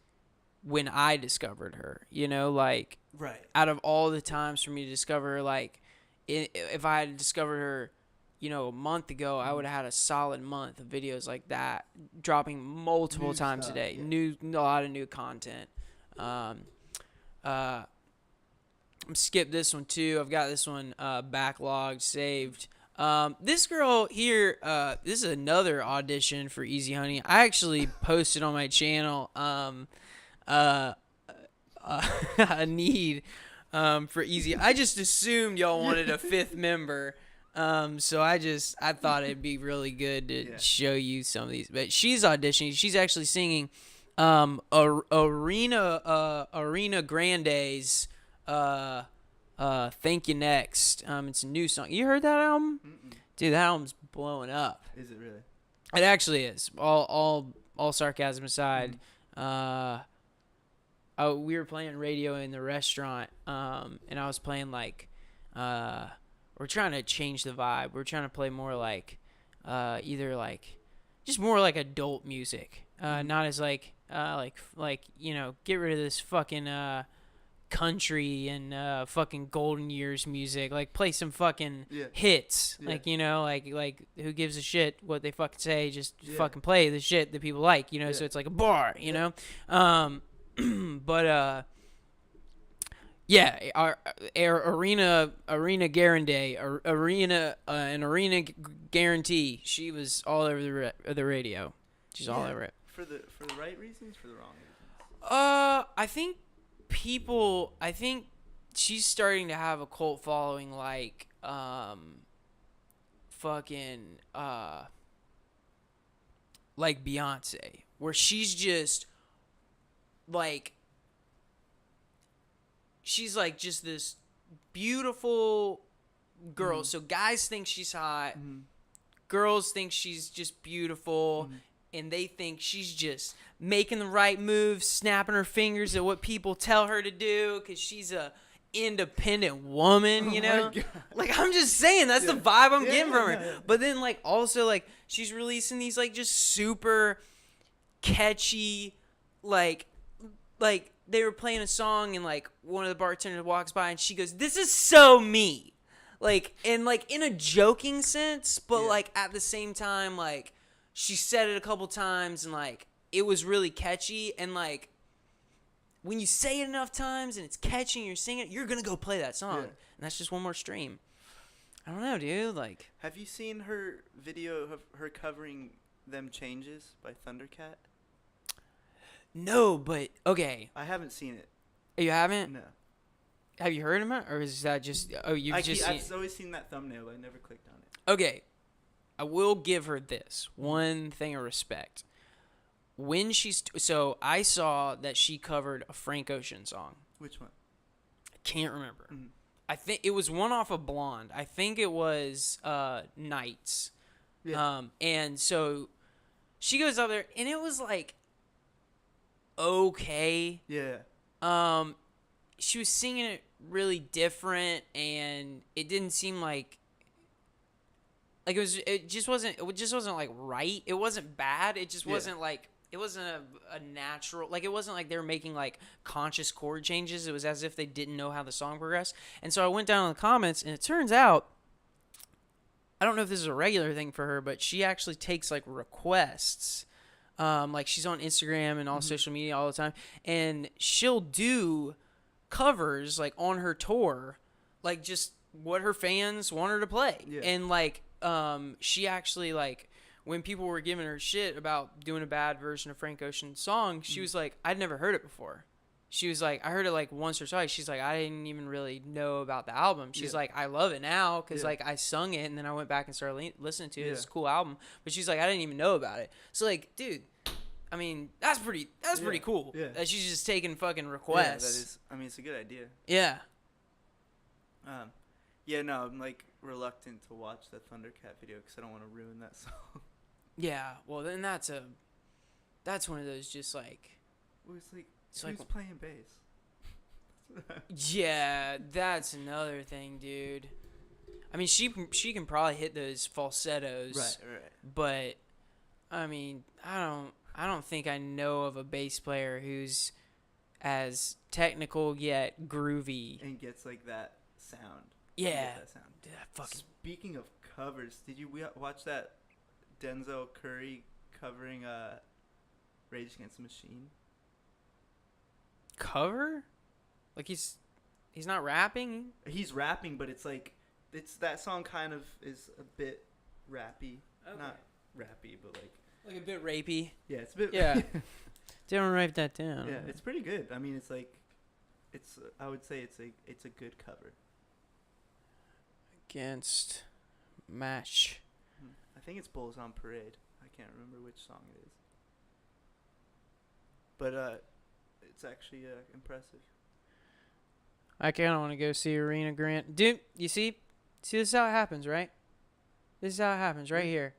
when I discovered her. You know, like Right. out of all the times for me to discover her, like if I had discovered her, you know, a month ago, I would have had a solid month of videos like that, dropping multiple New times stuff, a day. yeah. A lot of new content. I'm skip this one too. I've got this one backlogged, saved. This girl here, this is another audition for Easy Honey. I actually posted on my channel a need for Easy. I just assumed y'all wanted a fifth member. So I thought it'd be really good to show you some of these. But she's auditioning. She's actually singing Arena Grande's Thank You Next. It's a new song. You heard that album? Mm-mm. Dude, that album's blowing up. Is it really? It actually is. All sarcasm aside. We were playing radio in the restaurant, and I was playing like we're trying to change the vibe. We're trying to play more like either like just more like adult music, not as like you know, get rid of this fucking country and fucking golden years music. Like play some fucking hits. Like, you know, like who gives a shit what they fucking say, just fucking play the shit that people like, you know. So it's like a bar, you know. But yeah, our Arena Guarantee, Arena Guarantee. She was all over the radio. She's all over it. For the right reasons, for the wrong reasons. I think she's starting to have a cult following, like like Beyonce, where she's just like. She's like just this beautiful girl. Mm-hmm. So guys think she's hot. Mm-hmm. Girls think she's just beautiful. Mm-hmm. And they think she's just making the right moves, snapping her fingers at what people tell her to do because she's a independent woman, you know? Like, I'm just saying, that's the vibe I'm getting from her. But then, like, also, like, she's releasing these, like, just super catchy, like they were playing a song and like one of the bartenders walks by and she goes, "This is so me," like, and like in a joking sense, but like at the same time, like she said it a couple times and like it was really catchy. And like when you say it enough times and it's catchy and you're singing it, you're gonna go play that song, and that's just one more stream. I don't know, dude. Like, Have you seen her video of her covering Them Changes by Thundercat? no, but okay. I haven't seen it. You haven't? No. Have you heard of it, or is that just? Oh, you've just seen. I've always seen that thumbnail, but I never clicked on it. Okay, I will give her this one thing of respect. When so I saw that she covered a Frank Ocean song. Which one? I can't remember. Mhm. I think it was one off of Blonde. I think it was Nights. Yeah. And so she goes up there, and it was like okay. Yeah. She was singing it really different, and it didn't seem like it just wasn't like right. It wasn't bad. It just wasn't like it wasn't a natural, like it wasn't like they were making like conscious chord changes. It was as if they didn't know how the song progressed. And so I went down in the comments, and it turns out, I don't know if this is a regular thing for her, but she actually takes like requests. Like she's on Instagram and all social media all the time, and she'll do covers like on her tour, like just what her fans want her to play. Yeah. And like she actually, like, when people were giving her shit about doing a bad version of Frank Ocean's song, she was like, I'd never heard it before. She was like, I heard it like once or twice. She's like, I didn't even really know about the album. She's like, I love it now because like I sung it, and then I went back and started listening to it. It's a cool album. But she's like, I didn't even know about it. So like, dude, I mean, that's pretty cool. Yeah. That she's just taking fucking Yeah, requests. that is. I mean, it's a good idea. Yeah. Yeah, no, I'm like reluctant to watch that Thundercat video because I don't want to ruin that song. Yeah. Well, then that's one of those just like. Well, it's like, It's who's like- playing bass? Yeah, that's another thing, dude. I mean, she can probably hit those falsettos. Right. But I mean, I don't think I know of a bass player who's as technical yet groovy. And gets like that sound. Yeah. You get that sound. Dude, that fucking Speaking of covers, did you watch that Denzel Curry covering Rage Against the Machine? cover? Like he's not rapping? He's rapping, but it's like that song kind of is a bit rappy. Okay. Not rappy, but like a bit rapey. yeah, it's a bit Yeah. Don't write that down. yeah, it's pretty good. I mean, it's like I would say it's a good cover. Against match. I think it's Bulls on Parade. I can't remember which song it is. But it's actually impressive. I kind of want to go see Arena Grant. Dude, you see? See, this is how it happens, right? This is how it happens right here.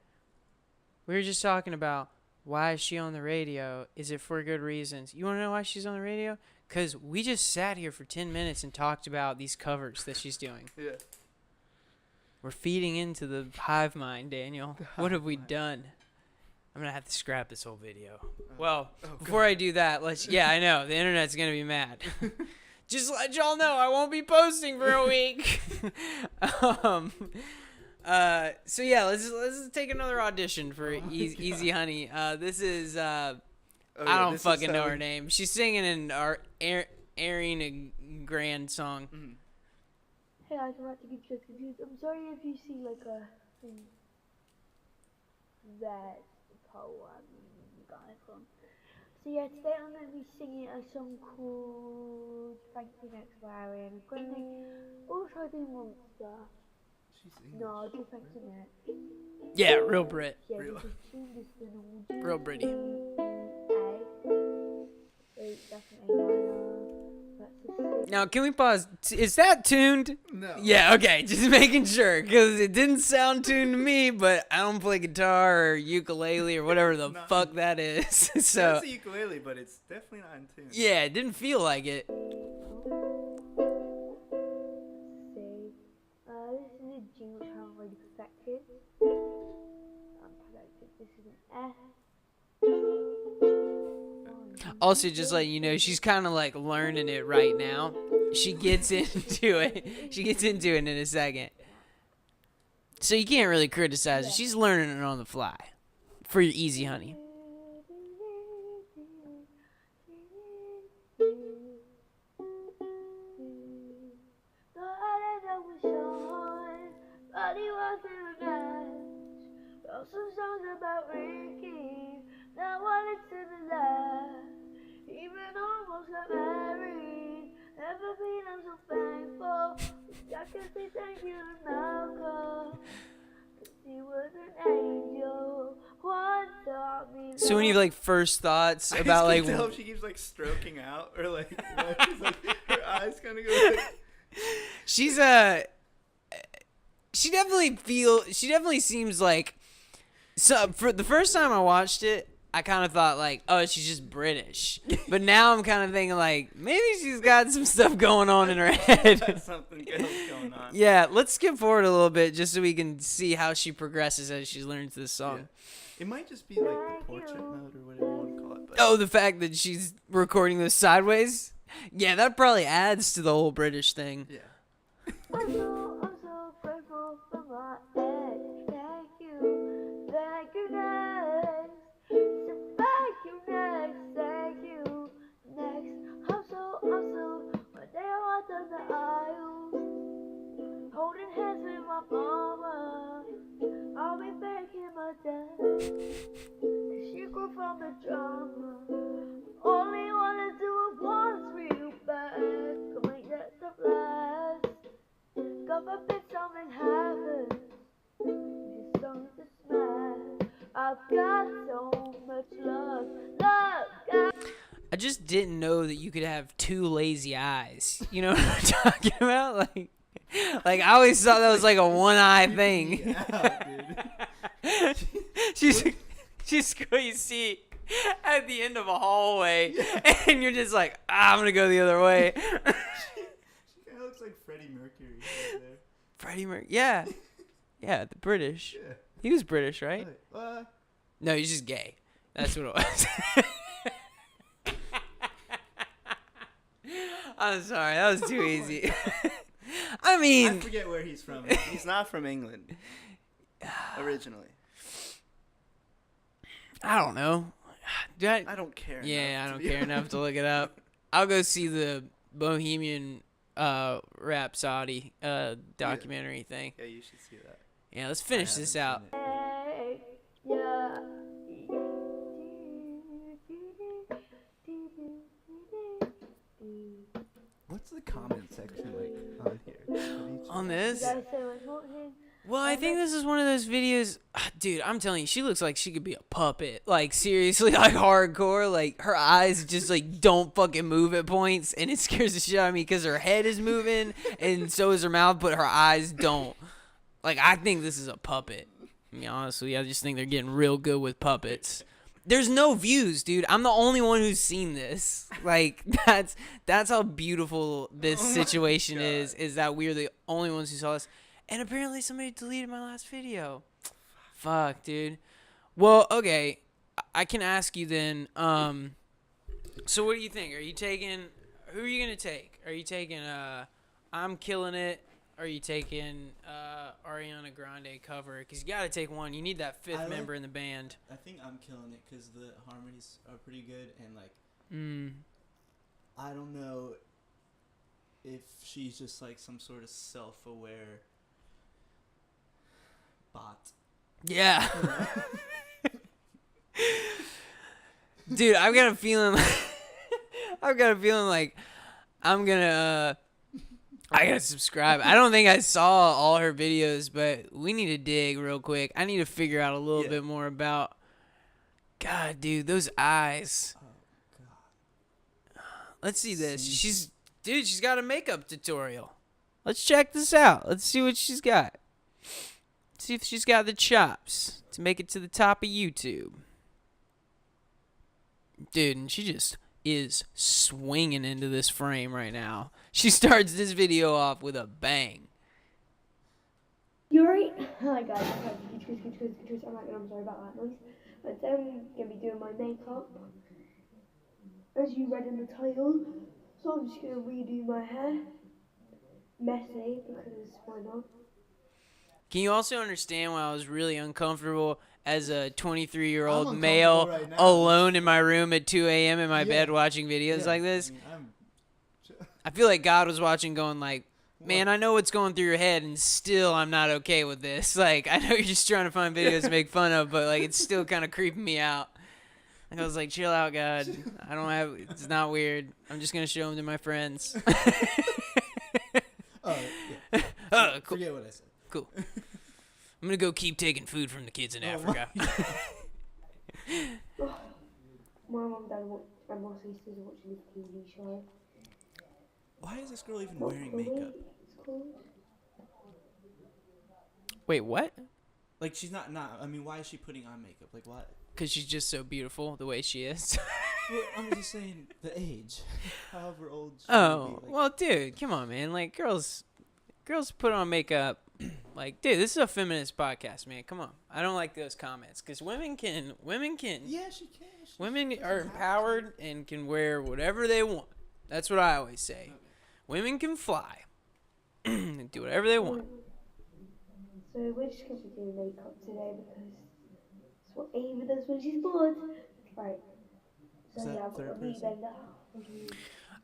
We were just talking about why is she on the radio? Is it for good reasons? You want to know why she's on the radio? Because we just sat here for 10 minutes and talked about these covers that she's doing. Yeah. We're feeding into the hive mind, Daniel. What have we done? I'm going to have to scrap this whole video. Well, before I do that, yeah, I know. The internet's going to be mad. Just let y'all know I won't be posting for a week. So yeah, let's take another audition for Easy Honey. This is I don't fucking know her name. She's singing in our Arena Grande song. Mm-hmm. Hey guys, I'm about to get you guys confused. I'm sorry if you see like a thing that's the part where I got it from. So yeah, today I'm going to be singing a song called Thank You Next by Ariana Grande. Or should I do Monster? No, I'll do Thank You Next. Yeah, real Brit. Yeah, this is tuned, this is the normal Real Britty. A. That's an A minor. That's a C. Now, can we pause? Is that tuned? No. Yeah, okay. Just making sure. Because it didn't sound tuned to me, but I don't play guitar or ukulele or whatever the fuck that is. So, That's a ukulele, but it's definitely not in tune. yeah, it didn't feel like it. C. This is a G which I haven't really perfected. This is an F. Also, just letting you know, she's kind of like learning it right now. She gets into it. She gets into it in a second. So you can't really criticize her. She's learning it on the fly. For your Easy Honey. But was in the dash. Wrote some songs about Ricky. Now I listen to that. Even almost got married. Never been I'm so thankful. I can say thank you to Malcolm. 'Cause he was an angel. One taught me So when you have like first thoughts about I like just can't tell if she keeps like stroking out or like, what, 'cause, like her eyes kind of go like. she's she definitely seems like, so for the first time I watched it, I kind of thought like, oh, she's just British. But now I'm kind of thinking like, maybe she's got some stuff going on in her head. Something else going on. Yeah, let's skip forward a little bit just so we can see how she progresses as she learns this song. Yeah. It might just be like the portrait mode or whatever you want to call it. But Oh, the fact that she's recording this sideways? Yeah, that probably adds to the whole British thing. yeah. I'm so grateful for my ex. Thank you next. So thank you next. I'm so, one day I walked down the aisle, holding hands with my mama. I'll be thanking my dad, 'cause she grew from the drama. Only wanna do it once real bad, to make that stuff last. God forbid something happens, this song's a smash. I've got so much love, God. I just didn't know that you could have two lazy eyes. You know what I'm talking about? Like I always thought that was like a one-eye thing. Yeah, dude. she's what you see at the end of a hallway, and you're just like, I'm gonna go the other way. She kind of looks like Freddie Mercury right there. Freddie Mercury, yeah, the British. Yeah. He was British, right? Like, No, he's just gay. That's what it was. I'm sorry, that was too easy. I mean, I forget where he's from. He's not from England originally. I don't know. I don't care. Yeah, enough, I don't to be care enough to look it up. I'll go see the Bohemian Rhapsody documentary thing. Yeah, you should see that. Yeah, let's finish this out. Yeah. What's the comment section like on here? On this? Gotta say what's happening. Well, I think this is one of those videos. Dude, I'm telling you, she looks like she could be a puppet. Like, seriously, like hardcore. Like, her eyes just, like, don't fucking move at points. And it scares the shit out of me because her head is moving and so is her mouth, but her eyes don't. Like, I think this is a puppet. I mean, honestly, I just think they're getting real good with puppets. There's no views, dude. I'm the only one who's seen this. Like, that's how beautiful this situation is that we're the only ones who saw this. And apparently somebody deleted my last video. Fuck, dude. Well, okay. I can ask you then. So what do you think? Who are you going to take? Are you taking I'm Killing It? Or are you taking Ariana Grande cover? Because you got to take one. You need that fifth member in the band. I think I'm Killing It because the harmonies are pretty good and like. I don't know if she's just like some sort of self-aware bot. Yeah. Dude, I've got a feeling like I'm gonna I gotta subscribe. I don't think I saw all her videos, but we need to dig real quick. I need to figure out a little bit more about. God, dude, those eyes. Oh God. Let's see this. She's got a makeup tutorial. Let's check this out. Let's see what she's got. See if she's got the chops to make it to the top of YouTube. Dude, and she just is swinging into this frame right now. She starts this video off with a bang. You alright? Hi guys, I'm sorry about that noise. But I'm gonna be doing my makeup, as you read in the title. So I'm just gonna redo my hair. Messy, because why not? Can you also understand why I was really uncomfortable as a 23-year-old I'm male uncomfortable right now. alone in my room at 2 a.m. in my bed watching videos like this? I mean, I feel like God was watching going like, man, I know what's going through your head, and still I'm not okay with this. Like, I know you're just trying to find videos to make fun of, but, like, it's still kind of creeping me out. Like, I was like, chill out, God. It's not weird. I'm just going to show them to my friends. Oh, yeah. Cool. Forget what I said. Cool. I'm going to go keep taking food from the kids in Africa. My mum and dad and my sisters are watching this TV show. Why is this girl even wearing makeup? It's called. Wait, what? Like, she's not. I mean, why is she putting on makeup? Like, what? Because she's just so beautiful the way she is. Well, I'm just saying the age. However old she Oh, may be, like, well, dude, come on, man. Like, girls put on makeup. Like, dude, this is a feminist podcast, man. Come on. I don't like those comments because women can. Yeah, she can. Women are empowered and can wear whatever they want. That's what I always say. Okay. Women can fly and do whatever they want. So we're just going to be doing makeup today because it's what Ava does when she's bored. Right. Is So that yeah, I've got third a person? rebender.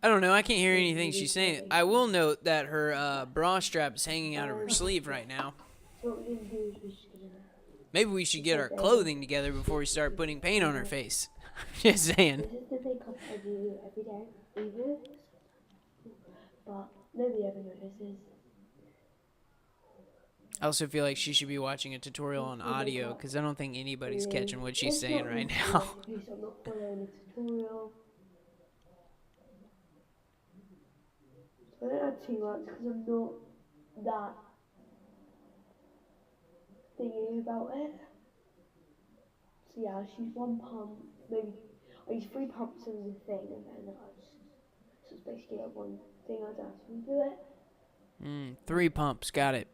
I don't know. I can't hear anything she's saying. I will note that her bra strap is hanging out of her sleeve right now. So what we're going to do is we're just going to... Maybe we should get our clothing together before we start putting paint on her face. Just saying. This is the makeup I do every day. Ava, but nobody ever notices. I also feel like she should be watching a tutorial on audio because I don't think anybody's catching what she's saying right now. Please, I'm not following a tutorial. I don't add too much because I'm not that thingy about it. So yeah, I just use one pump, maybe I use 3 pumps in the thing, and then so it's basically like one thing I don't have to do it. 3 pumps. Got it.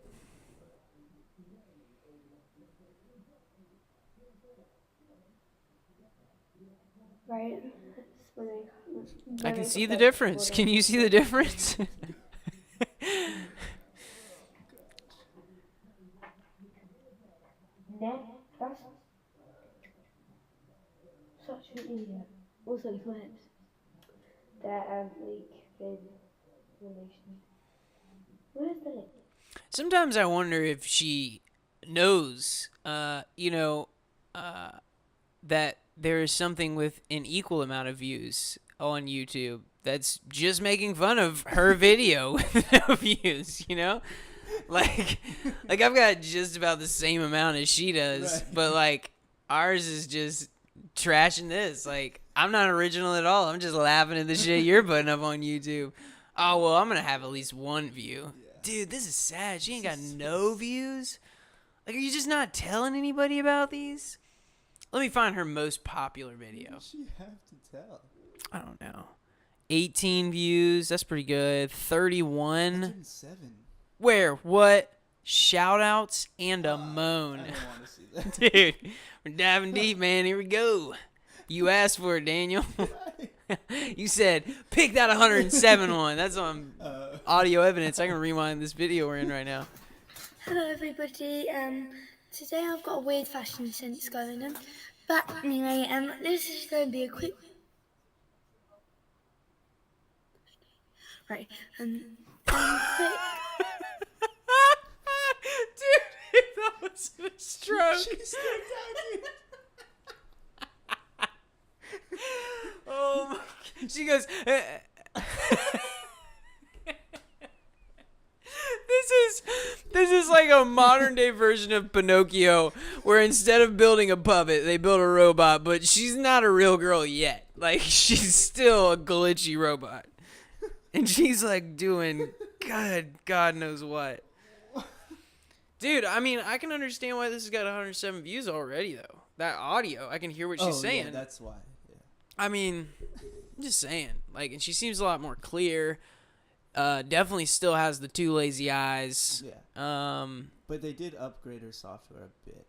Right? I can see the difference. Can you see the difference? Nah, that's such an idiot. Also, his lips. They're leak in relation. Where's the lip? Sometimes I wonder if she knows, that there is something with an equal amount of views on YouTube that's just making fun of her video with no views, you know? Like I've got just about the same amount as she does, Right. but like ours is just trashing this. Like I'm not original at all. I'm just laughing at the shit you're putting up on YouTube. Oh, well, I'm going to have at least 1 view. Yeah. Dude, this is sad. She ain't got no views. Like, are you just not telling anybody about these? Let me find her most popular video. What does she have to tell? I don't know. 18 views. That's pretty good. 31. 107. Where? What? Shout outs and a moan. I don't want to see that. Dude, we're diving deep, man. Here we go. You asked for it, Daniel. You said, pick that 107 one. That's on audio evidence. I can rewind this video we're in right now. Hello everybody, today I've got a weird fashion sense going on, but anyway, this is going to be a quick, right, quick, Dude, that was a stroke. She stepped out, Oh my God. She goes, This is like a modern day version of Pinocchio, where instead of building a puppet, they build a robot, but she's not a real girl yet. Like, she's still a glitchy robot. And she's like doing God knows what. Dude, I mean, I can understand why this has got 107 views already, though. That audio, I can hear what she's saying. Yeah, that's why. Yeah. I mean, I'm just saying. Like, and she seems a lot more clear. Definitely still has the 2 lazy eyes. Yeah. But they did upgrade her software a bit.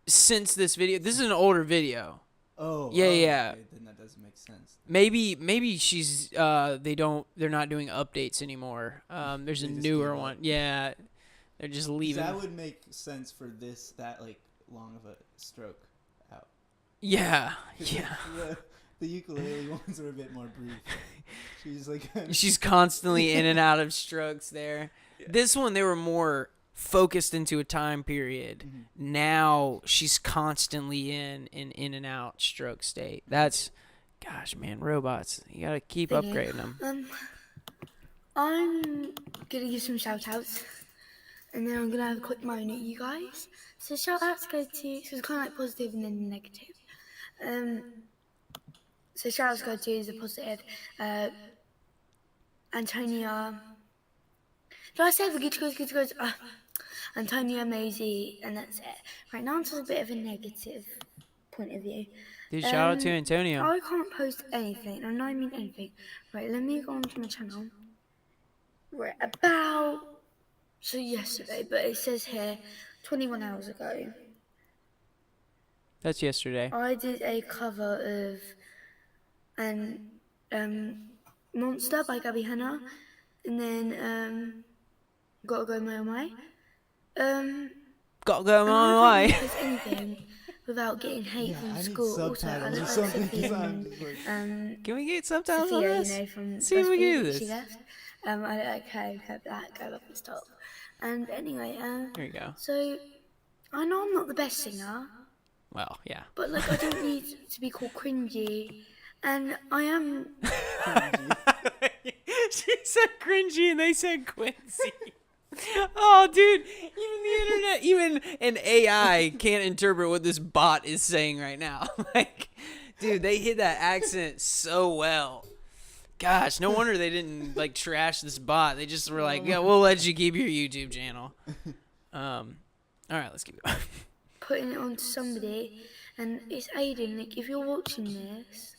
Since this video, this is an older video. Oh. Yeah, yeah. Okay, then that doesn't make sense. Maybe she's they're not doing updates anymore. There's a They just newer gave up. one. Yeah. They're just leaving. That would make sense for that like long of a stroke out. Yeah. Yeah. The ukulele ones are a bit more brief. She's like She's constantly in and out of strokes there. Yeah. This one, they were more focused into a time period. Mm-hmm. Now she's constantly in and out stroke state. That's, gosh, man, robots. You gotta keep upgrading them. I'm gonna give some shout outs, and then I'm gonna have a quick moan at you guys. So shout outs go to, so it's kind of like positive and then negative. So shout outs go to the positive. Antonia. Did I say the good? Antonia, Maisie, and that's it. Right now, it's a bit of a negative point of view. Dude, shout out to Antonio. I can't post anything. I know I mean anything. Right, let me go onto my channel. Right, yesterday, but it says here 21 hours ago. That's yesterday. I did a cover of Monster by Gabby Hanna, and then Gotta Go My Own Way. Gotta Go My Own Way. Post anything without getting hate from school. Also, I look like Sophia can we get subtitles Sophia, on this? you know, from see if we can do this. She left. I look like her black, I love this top. And anyway, here you go. So I know I'm not the best singer. Well, yeah. But like, I don't need to be called cringy, and I am. She said cringy, and they said Quincy. Oh, dude! Even the internet, even an AI can't interpret what this bot is saying right now. Like, dude, they hit that accent so well. Gosh, no wonder they didn't like trash this bot. They just were like, "Yeah, we'll let you keep your YouTube channel." All right, let's keep it. Putting it on to somebody, and it's Aiden. Like, if you're watching this,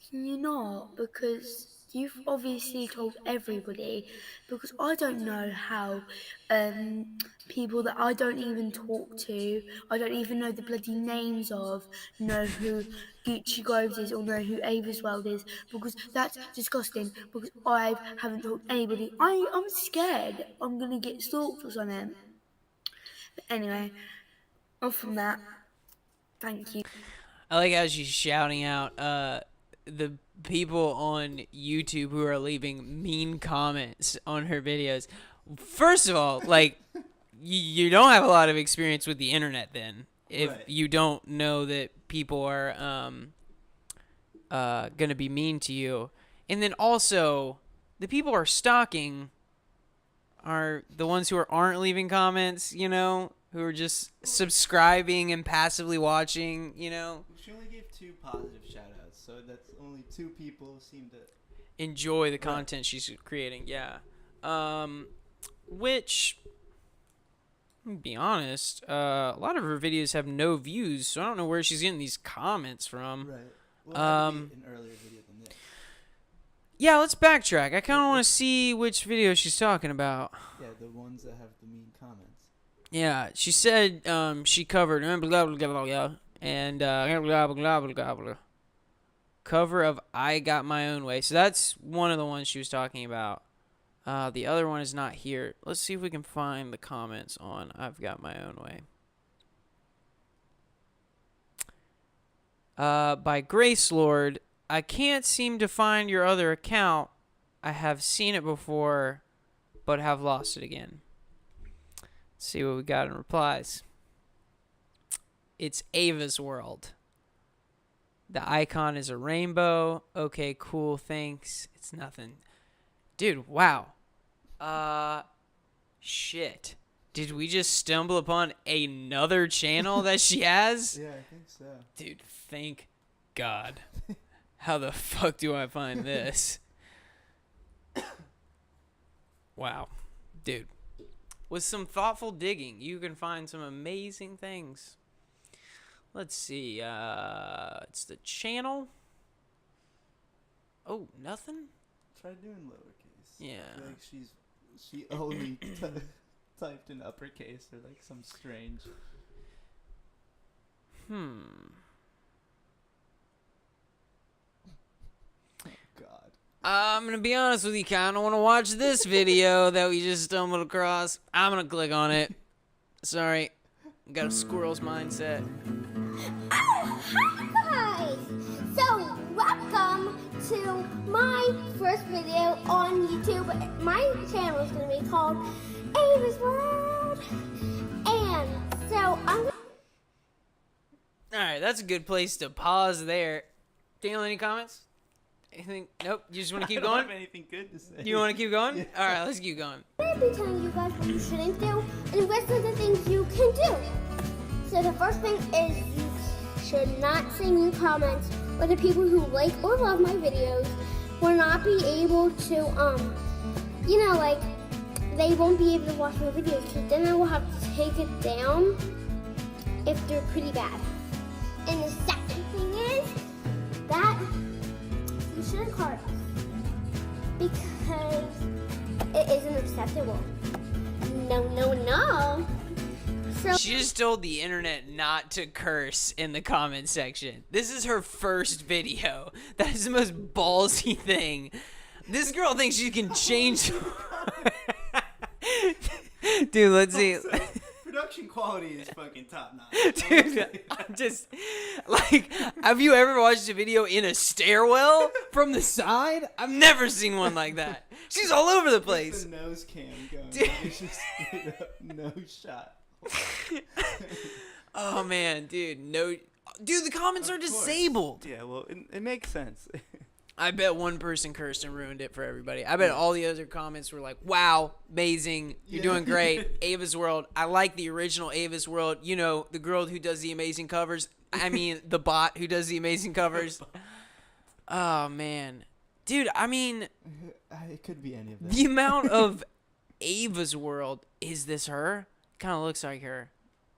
can you not? Because you've obviously told everybody. Because I don't know how people that I don't even talk to, I don't even know the bloody names of, know who Gucci Groves is or know who Ava's World is. Because that's disgusting. Because I haven't told anybody. I'm scared I'm gonna get stalked or something. But anyway. Off from that, thank you. I like how she's shouting out the people on YouTube who are leaving mean comments on her videos. First of all, like, you don't have a lot of experience with the internet then, if you don't know that people are gonna be mean to you. And then also, the people who are stalking are the ones who aren't leaving comments, you know, who are just subscribing and passively watching, you know. She only gave 2 positive shout-outs, so that's only 2 people seem to enjoy the content she's creating, yeah. Which, to be honest, a lot of her videos have no views, so I don't know where she's getting these comments from. Right. Well, an earlier video than this. Yeah, let's backtrack. I kind of want to see which video she's talking about. Yeah, the ones that have the mean comments. Yeah, she said she covered blah blah blah blah and blah blah blah blah blah. Cover of I Got My Own Way. So that's one of the ones she was talking about. The other one is not here. Let's see if we can find the comments on I've Got My Own Way. By Grace Lord. I can't seem to find your other account. I have seen it before, but have lost it again. Let's see what we got in replies. It's Ava's World. The icon is a rainbow. Okay, cool, thanks. It's nothing. Dude, wow. Shit. Did we just stumble upon another channel that she has? Yeah, I think so. Dude, thank God. How the fuck do I find this? Wow. Dude. With some thoughtful digging, you can find some amazing things. Let's see. It's the channel. Oh, nothing? Try doing lowercase. Yeah. I feel like she only typed in uppercase or like some strange. God. I'm going to be honest with you, kind of want to watch this video that we just stumbled across. I'm going to click on it. Sorry. Got a squirrel's mindset. Oh, hi! So, to my first video on YouTube. My channel is going to be called Ava's World. And so I'm All right, that's a good place to pause there. Daniel, any comments? Anything? Nope. You just want to keep I don't going? have anything good to say. You want to keep going? Yeah. All right, let's keep going. going to be telling you guys what you shouldn't do and what are the things you can do. So the first thing is you should not say mean comments, or the people who like or love my videos will not be able to, like, they won't be able to watch my videos, because then I will have to take it down if they're pretty bad. And the second thing is that you shouldn't card because it isn't acceptable. No, no, no. So She just told the internet not to curse in the comment section. This is her first video. That is the most ballsy thing. This girl thinks she can change. Dude, let's see. Production quality is fucking top notch. Dude, I'm just like, have you ever watched a video in a stairwell from the side? I've never seen one like that. She's all over the place. The nose cam going. Dude. It's just straight up nose shot. Oh man, dude, no, dude, the comments are disabled. Yeah, well, it makes sense. I bet one person cursed and ruined it for everybody. I bet all the other comments were like, wow, amazing, you're doing great, Ava's World. I like the original Ava's World. You know, the girl who does the amazing covers. I mean, the bot who does the amazing covers. Oh, man. Dude, I mean, It could be any of them. the amount of Ava's World, is this her? Kind of looks like her.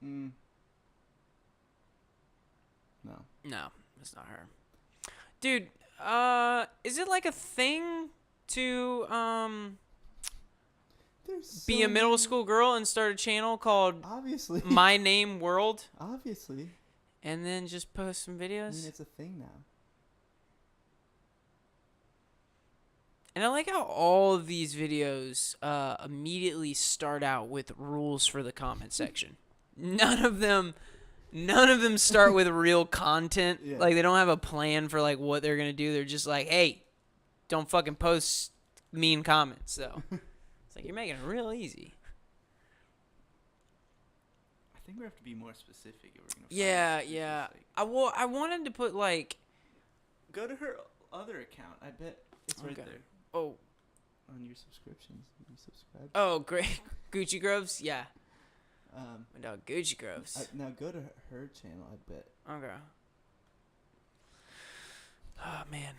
No. No, it's not her. Dude, is it like a thing to be a middle school girl and start a channel called Obviously. My Name World Obviously. and then just post some I videos? mean, it's a thing now. And I like how all of these videos immediately start out with rules for the comment section. None of them start with real content. Yeah. Like, they don't have a plan for, like, what they're going to do. They're just like, hey, don't fucking post mean comments. So it's like, you're making it real easy. I think we have to be more specific if we're gonna. Yeah, find yeah. specific. I wanted to put, like, Go to her other account. I bet it's right Okay. there oh, on your subscriptions. You subscribe. oh, great. Gucci Groves? Yeah. Um, My dog, Gucci Groves. now go to her channel. I bet. Okay. Oh, man.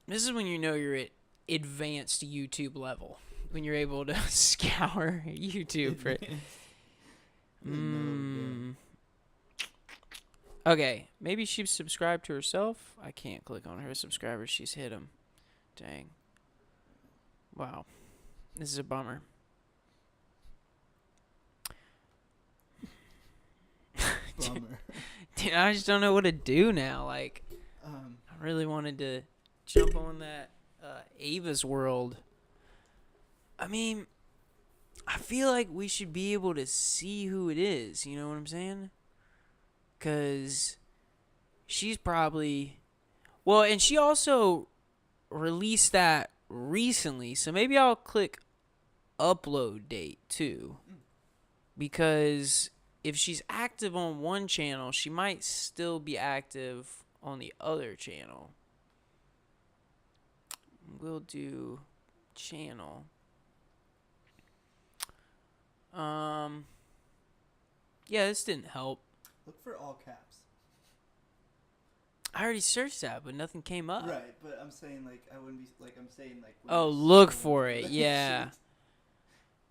This is when you know you're at advanced YouTube level. When you're able to scour YouTube for it. Okay. Maybe she's subscribed to herself. I can't click on her subscribers. She's hit them. Dang. Wow. This is a bummer. Bummer. Dude, I just don't know what to do now. Like, um, I really wanted to jump on that Ava's World. I mean, I feel like we should be able to see who it is. You know what I'm saying? Because she's probably... Well, and she also released that recently. So maybe I'll click upload date, too. Because if she's active on one channel, she might still be active on the other channel. We'll do channel. Yeah, this didn't help. look for all caps. I already searched that, but nothing came up. Right, but I'm saying like I wouldn't be like I'm saying like. when Oh, you're look scrolling for through it. that Yeah. shit.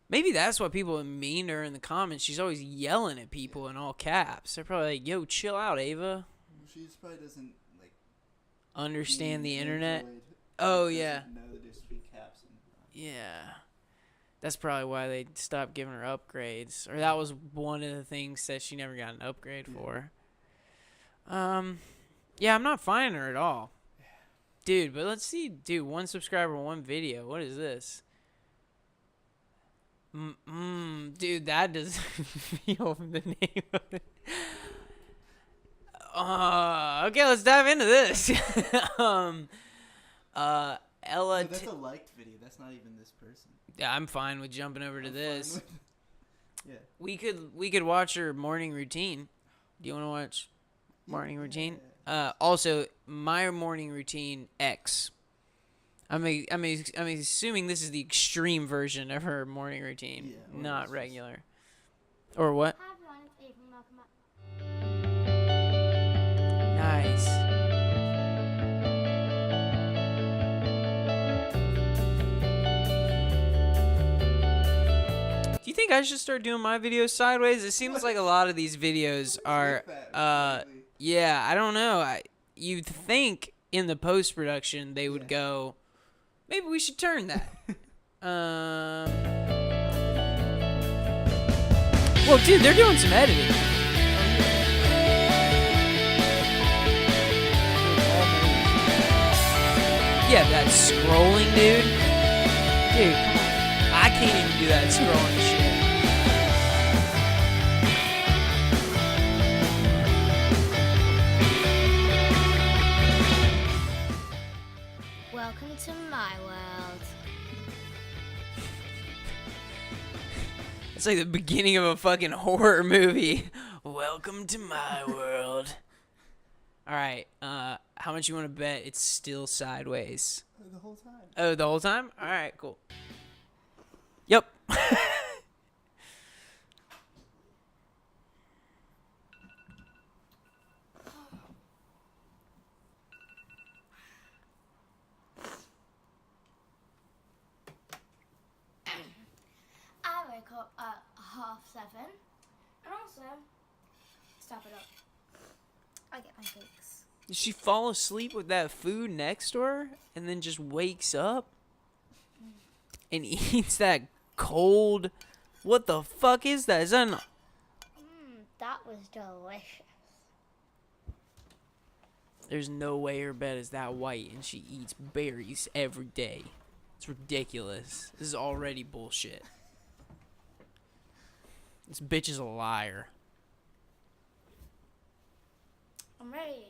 Maybe that's why people are mean to her in the comments. She's always yelling at people in all caps. They're probably like, yo, chill out, Ava. She just probably doesn't like Understand the being internet. Android, Oh, doesn't yeah. know that there's 3 caps. Yeah. That's probably why they stopped giving her upgrades. Or that was one of the things that she never got an upgrade for. Yeah, I'm not finding her at all. Dude, but let's see. Dude, 1 subscriber, 1 video. What is this? Dude, that doesn't feel the name of it. Okay, let's dive into this. Ella. No, that's a liked video. That's not even this person. Yeah, I'm fine with jumping over to I'm this. fine with- yeah. We could watch her morning routine. Do you want to watch morning routine? Yeah. Also, my morning routine X. I'm assuming this is the extreme version of her morning routine, Yeah, or not it's just- regular. Or what? Hi everyone, it's Ethan. Welcome back. Nice. Do you think I should start doing my videos sideways? It seems like a lot of these videos are, yeah, I don't know. You'd think in the post-production they would go, maybe we should turn that. Well, dude, they're doing some editing. Yeah, that scrolling, dude. Dude, come on. I can't even do that scrolling shit. Welcome to my world. It's like the beginning of a fucking horror movie. Welcome to my world. All right, how much you want to bet it's still sideways? The whole time. Oh, the whole time? All right, cool. Yep. I wake up at 7:30, and also stop it up. I get pancakes. Did she fall asleep with that food next to her and then just wakes up and eats that cold? What the fuck is that? Is that an... That was delicious. There's no way her bed is that white and she eats berries every day. It's ridiculous. This is already bullshit. This bitch is a liar. I'm ready.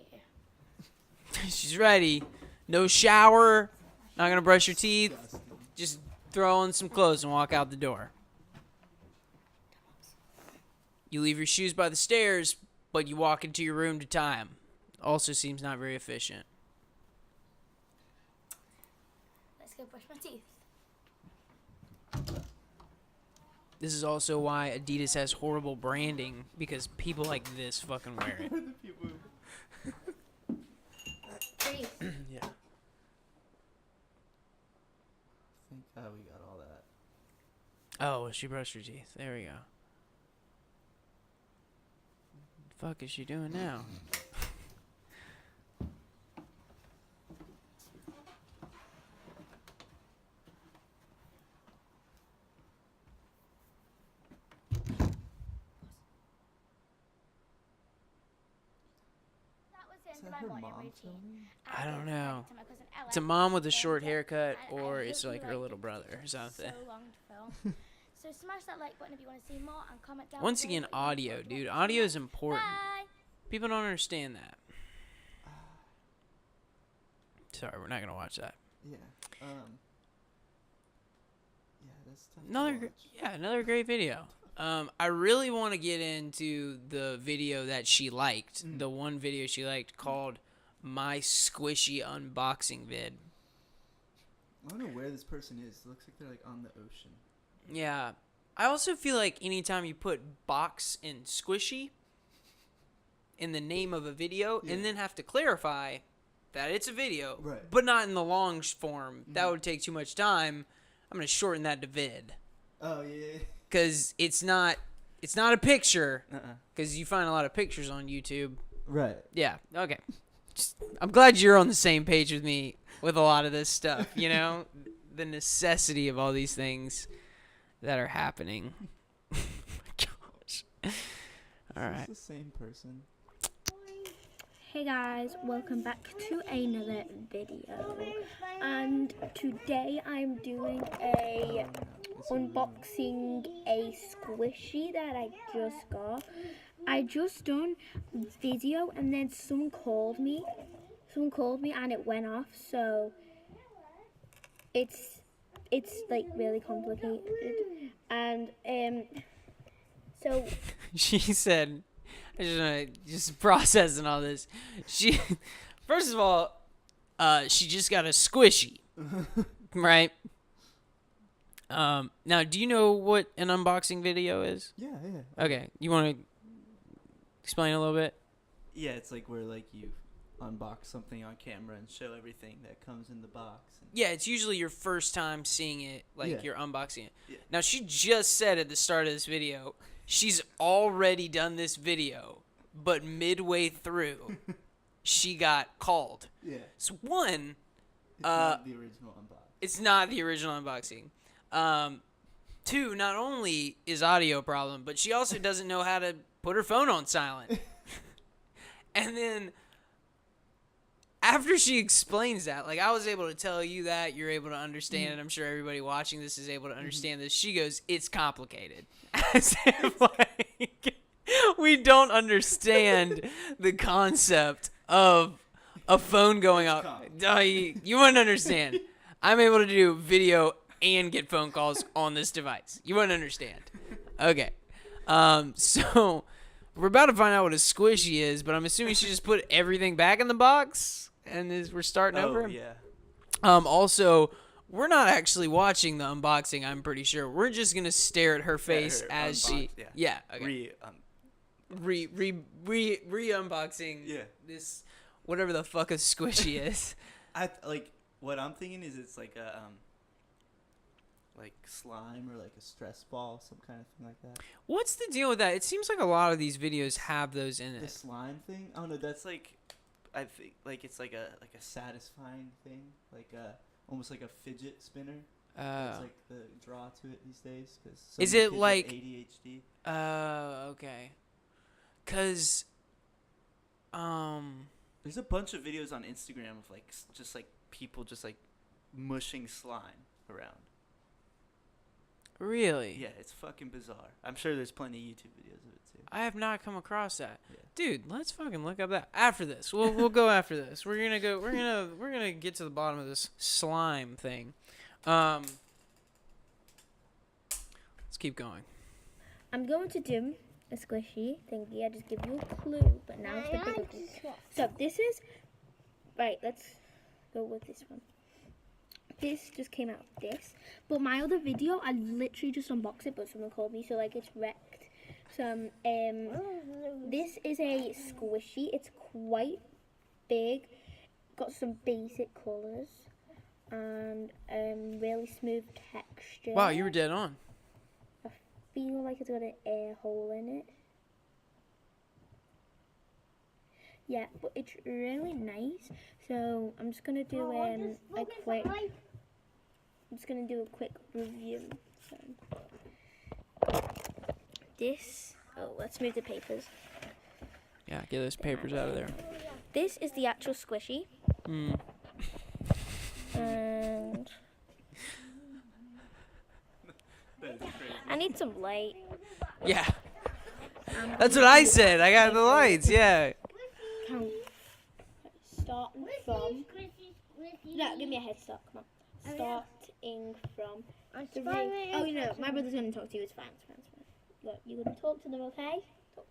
She's ready. No shower. Not gonna brush your teeth. Just throw on some clothes and walk out the door. You leave your shoes by the stairs, but you walk into your room to time. Also seems not very efficient. Let's go brush my teeth. This is also why Adidas has horrible branding, because people like this fucking wear it. Breathe. Yeah. I think we got all that. Oh, well, she brushed her teeth. There we go. The fuck is she doing now? That was the end Is of that my her morning mom routine. filming? I don't know. To my cousin Ella. It's a mom with a short Thursday, haircut, and I or hope it's you like her liked little it. brother or It took something. So long to film. So smash that like button if you want to see more and comment down. Once below again, what you want audio, to dude. see. Audio is important. Bye. People don't understand that. Sorry, we're not gonna watch that. Yeah. Yeah, that's tough. Another great video. I really want to get into the video that she liked. The one video she liked called "My Squishy Unboxing Vid." I don't know where this person is. It looks like they're like on the ocean. Yeah. I also feel like anytime you put box and squishy in the name of a video and then have to clarify that it's a video, Right. but not in the long form, that would take too much time. I'm going to shorten that to vid. Oh yeah. Cuz it's not a picture, Uh-uh. cuz you find a lot of pictures on YouTube. Right. Yeah, okay. I'm glad you're on the same page with me with a lot of this stuff, you know? The necessity of all these things that are happening. Oh my gosh. All right. Is this the same person? Hey guys, welcome back to another video, and today I'm doing a unboxing a squishy that I just got. I just done video and then someone called me and it went off, so it's like really complicated, and so She said, I just wanna just processing all this. She, first of all, she just got a squishy, right? Now, do you know what an unboxing video is? Yeah. Okay, you want to explain a little bit? Yeah, it's like where like you unbox something on camera and show everything that comes in the box. And Yeah, it's usually your first time seeing it, like Yeah. you're unboxing it. Yeah. Now, she just said at the start of this video, she's already done this video, but midway through, she got called. Yeah. So one, It's not the original unbox. it's not the original unboxing. Two, not only is audio a problem, but she also doesn't know how to put her phone on silent. And then after she explains that, like I was able to tell you that, you're able to understand it. I'm sure everybody watching this is able to understand this. She goes, it's complicated. As if like we don't understand the concept of a phone going off. You wouldn't understand. I'm able to do video and get phone calls on this device. You wouldn't understand. Okay. So we're about to find out what a squishy is, but I'm assuming she just put everything back in the box and we're starting over. yeah. Also, we're not actually watching the unboxing, I'm pretty sure. We're just going to stare at her face her as unbox- she... yeah. Okay. Re-unboxing Yeah. this, whatever the fuck a squishy is. Like what I'm thinking is it's like a like slime Or like a stress ball, some kind of thing like that. What's the deal with that? It seems like a lot of these videos have those in The it. slime thing? Oh no, that's like I think like it's like a satisfying thing, like almost like a fidget spinner. Oh. That's like the draw to it these days. Cause so Is many it kids have like- ADHD? Okay. Cause, There's a bunch of videos on Instagram of like just like people just like mushing slime around. really? Yeah, it's fucking bizarre. I'm sure there's plenty of YouTube videos of it too. I have not come across that. Yeah. Dude, let's fucking look up that after this. We'll go after this. We're gonna get to the bottom of this slime thing. Let's keep going. I'm going to do a squishy thingy. I just give you a clue, but now it's the bigger clue. So this is right. Let's go with this one. This just came out of this, but my other video I literally just unboxed it, but someone called me, so like it's wrecked. So this is a squishy. It's quite big. Got some basic colours and really smooth texture. Wow, you were dead on. Feel like it's got an air hole in it. Yeah, but it's really nice. So I'm just gonna do a quick. I'm just gonna do a quick review. So this. Oh, let's move the papers. Yeah, get those papers out of there. This is the actual squishy, Mm. and That is crazy. I need some light. Yeah. That's what I said. I got the lights. Yeah. Starting from. No, give me a head start. Come on. Starting from. Oh, you know, my brother's gonna talk to you. It's fine. It's fine. It's fine. Look, you're gonna talk to them, okay?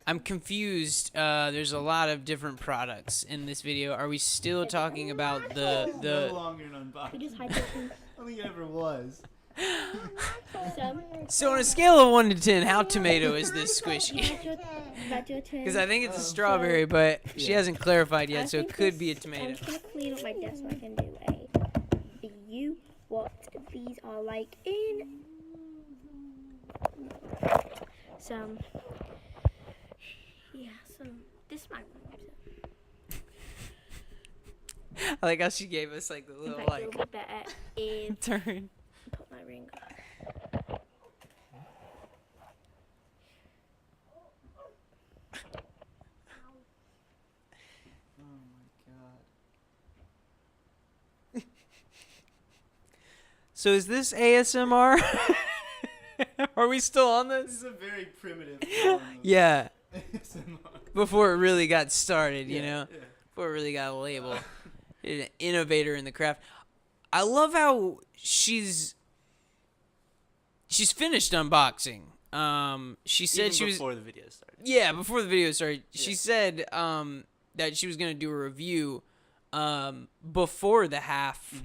I'm confused. There's a lot of different products in this video. Are we still talking about No the longer an We unboxing. just hide this in. I don't think it ever was. So on a scale of 1 to 10, how tomato is this squishy? That's your turn. Because I think it's a strawberry, but she hasn't clarified yet, so it could be a I'm tomato. just gonna clean up my desk so I can do a review what these are like in. So yeah, so this is my room. I like how she gave us like the In little fact, like it'll be better if turn. I put my ring on. Oh my god. So is this ASMR? Are we still on This this? is a very primitive form of Yeah. ASMR. Before it really got started, you know? Yeah. Before it really got a label. An innovator in the craft. I love how she's finished unboxing. She said Even she was before the video started. Yeah, before the video started. She Yeah. said that she was gonna do a review before the half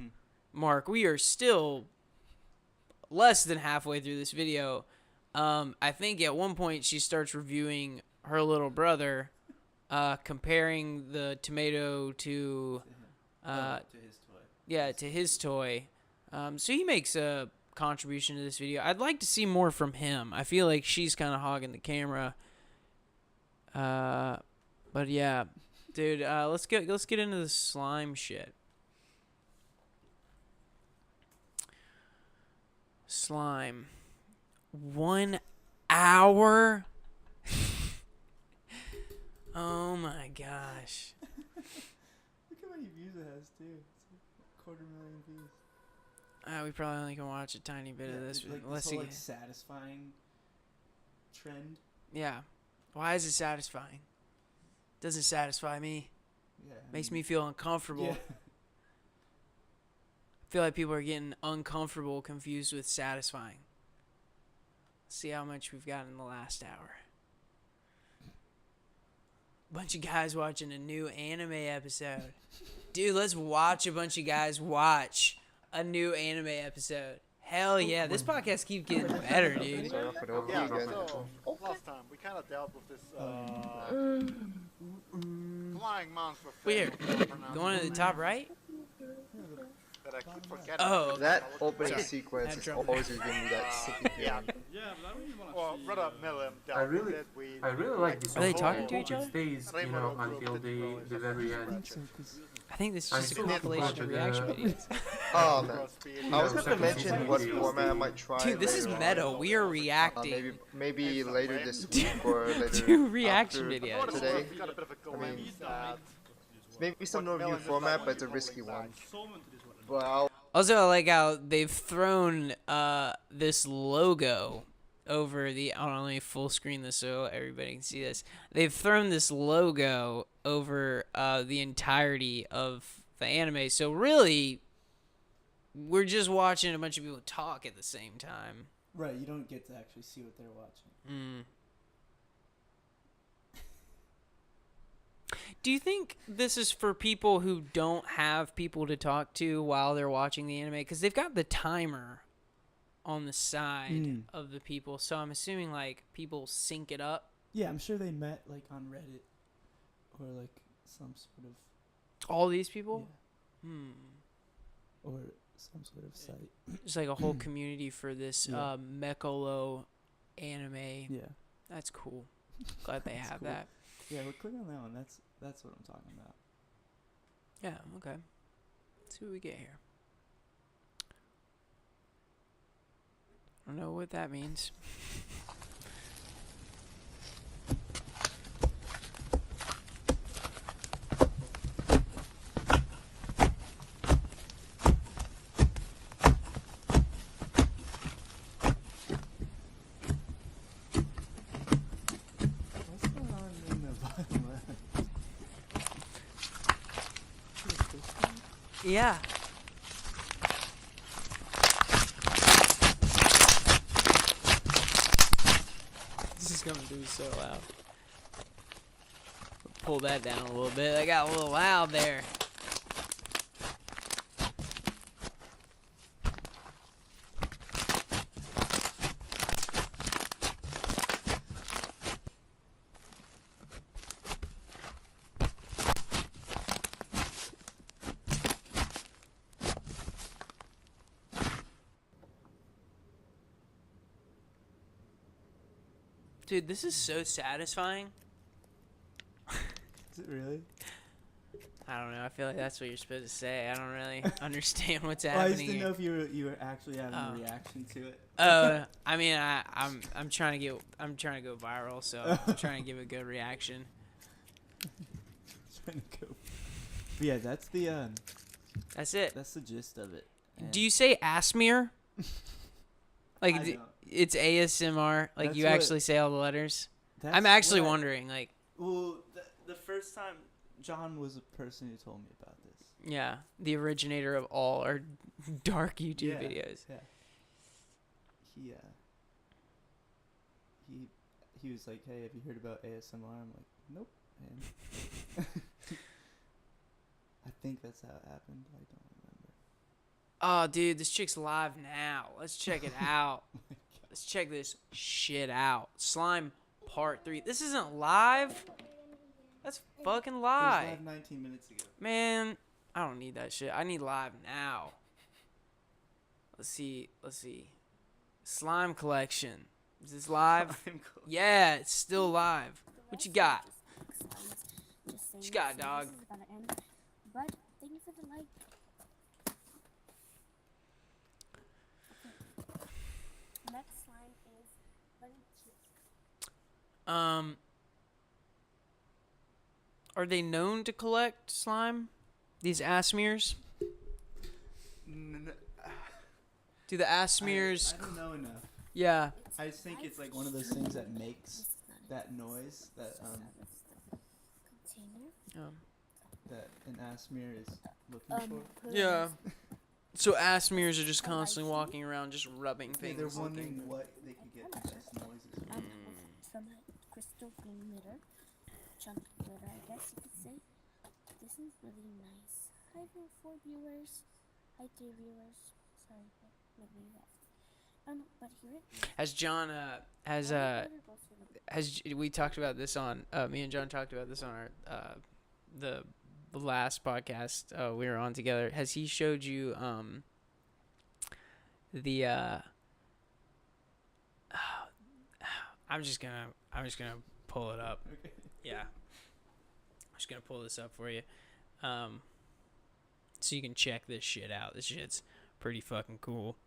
mark. We are still less than halfway through this video. I think at one point she starts reviewing her little brother, comparing the tomato to his toy. Yeah, to his toy. So he makes a contribution to this video. I'd like to see more from him. I feel like she's kind of hogging the camera. But yeah, dude, let's get into the slime shit. Slime. 1 hour. Oh my gosh. Look how many views it has too. It's like 250,000 views. We probably only can watch a tiny bit of this. Like Unless this you whole, get... satisfying trend. Yeah. Why is it satisfying? Doesn't satisfy me. Yeah. Makes me feel uncomfortable. Yeah. I feel like people are getting uncomfortable confused with satisfying. Let's see how much we've got in the last hour. Bunch of guys watching a new anime episode. Dude, let's watch a bunch of guys watch a new anime episode. Hell yeah, this podcast keeps getting better, dude. Yeah, so last time we kind of dealt with this flying monster. Weird. Going to the top right? That I keep forgetting. Oh, that opening sorry. sequence is Trouble. always giving me that sicky Yeah. feeling. Well, Brother Mill I really like this. Are they talking to each other? It stays, until the very end. I think this is I'm just a still looking compilation of forward to reaction the- videos. Oh man, I was gonna mention what format I might try. Dude, this is later meta. on. We are reacting. Maybe later this week or later to reaction after videos. today. I mean, maybe some review format, but it's a risky one. But I'll Also, I like how they've thrown this logo over the. Let me full screen this so everybody can see this. They've thrown this logo over the entirety of the anime. So really, we're just watching a bunch of people talk at the same time. Right, you don't get to actually see what they're watching. Do you think this is for people who don't have people to talk to while they're watching the anime? Because they've got the timer on the side of the people, so I'm assuming like people sync it up. Yeah, I'm sure they met like on Reddit or like some sort of. All these people? Yeah. Or some sort of site. It's like a whole community for this Mecholo anime. Yeah. That's cool. Glad they have cool. that. Yeah, we'll click on that one. That's what I'm talking about. Yeah, okay. Let's see what we get here. I don't know what that means. What's going on in the bottom left? Yeah. This is coming through so loud. Pull that down a little bit. I got a little loud there. Dude, this is so satisfying. Is it really? I don't know. I feel like that's what you're supposed to say. I don't really understand what's Well, I happening just didn't here. know if you were actually having a reaction to it. I mean, I'm trying to go viral, so I'm trying to give a good reaction. Trying to go. But yeah, that's the That's it. That's the gist of it. Do you say Asmir? Like I don't. it's ASMR. Like That's you what- actually say all the letters. That's I'm actually what I- wondering. Like, Well, the first time John was the person who told me about this. Yeah, the originator of all our dark YouTube videos. Yeah. He was like, "Hey, have you heard about ASMR?" I'm like, "Nope." And I think that's how it happened. I don't remember. Oh, dude, this chick's live now. Let's check it out. Let's check this shit out. Slime Part 3. This isn't live. That's fucking It was live. live 19 minutes ago. Man, I don't need that shit. I need live now. Let's see. Slime collection. Is this live? Yeah, it's still live. What you got? What you got, dog? But thank you for the like. Next slime is very cute. Are they known to collect slime? These ass-mears? Do the ass-mears... I don't know enough. Yeah. I just think it's like one of those things that makes that noise that that an ass-mere is looking for. Yeah. So ass-mears are just constantly walking around just rubbing Yeah, things. they're wondering what they can get the best noises from. Some crystal green glitter, chunky glitter, I guess you could say. This is really nice. Hi, 4 viewers. Hi, 3 viewers. Sorry, but maybe you left. But here it is. Has John we talked about this on me and John talked about this on our the last podcast we were on together. Has he showed you the I'm just gonna pull it up. Okay. Yeah. I'm just gonna pull this up for you. So you can check this shit out. This shit's pretty fucking cool.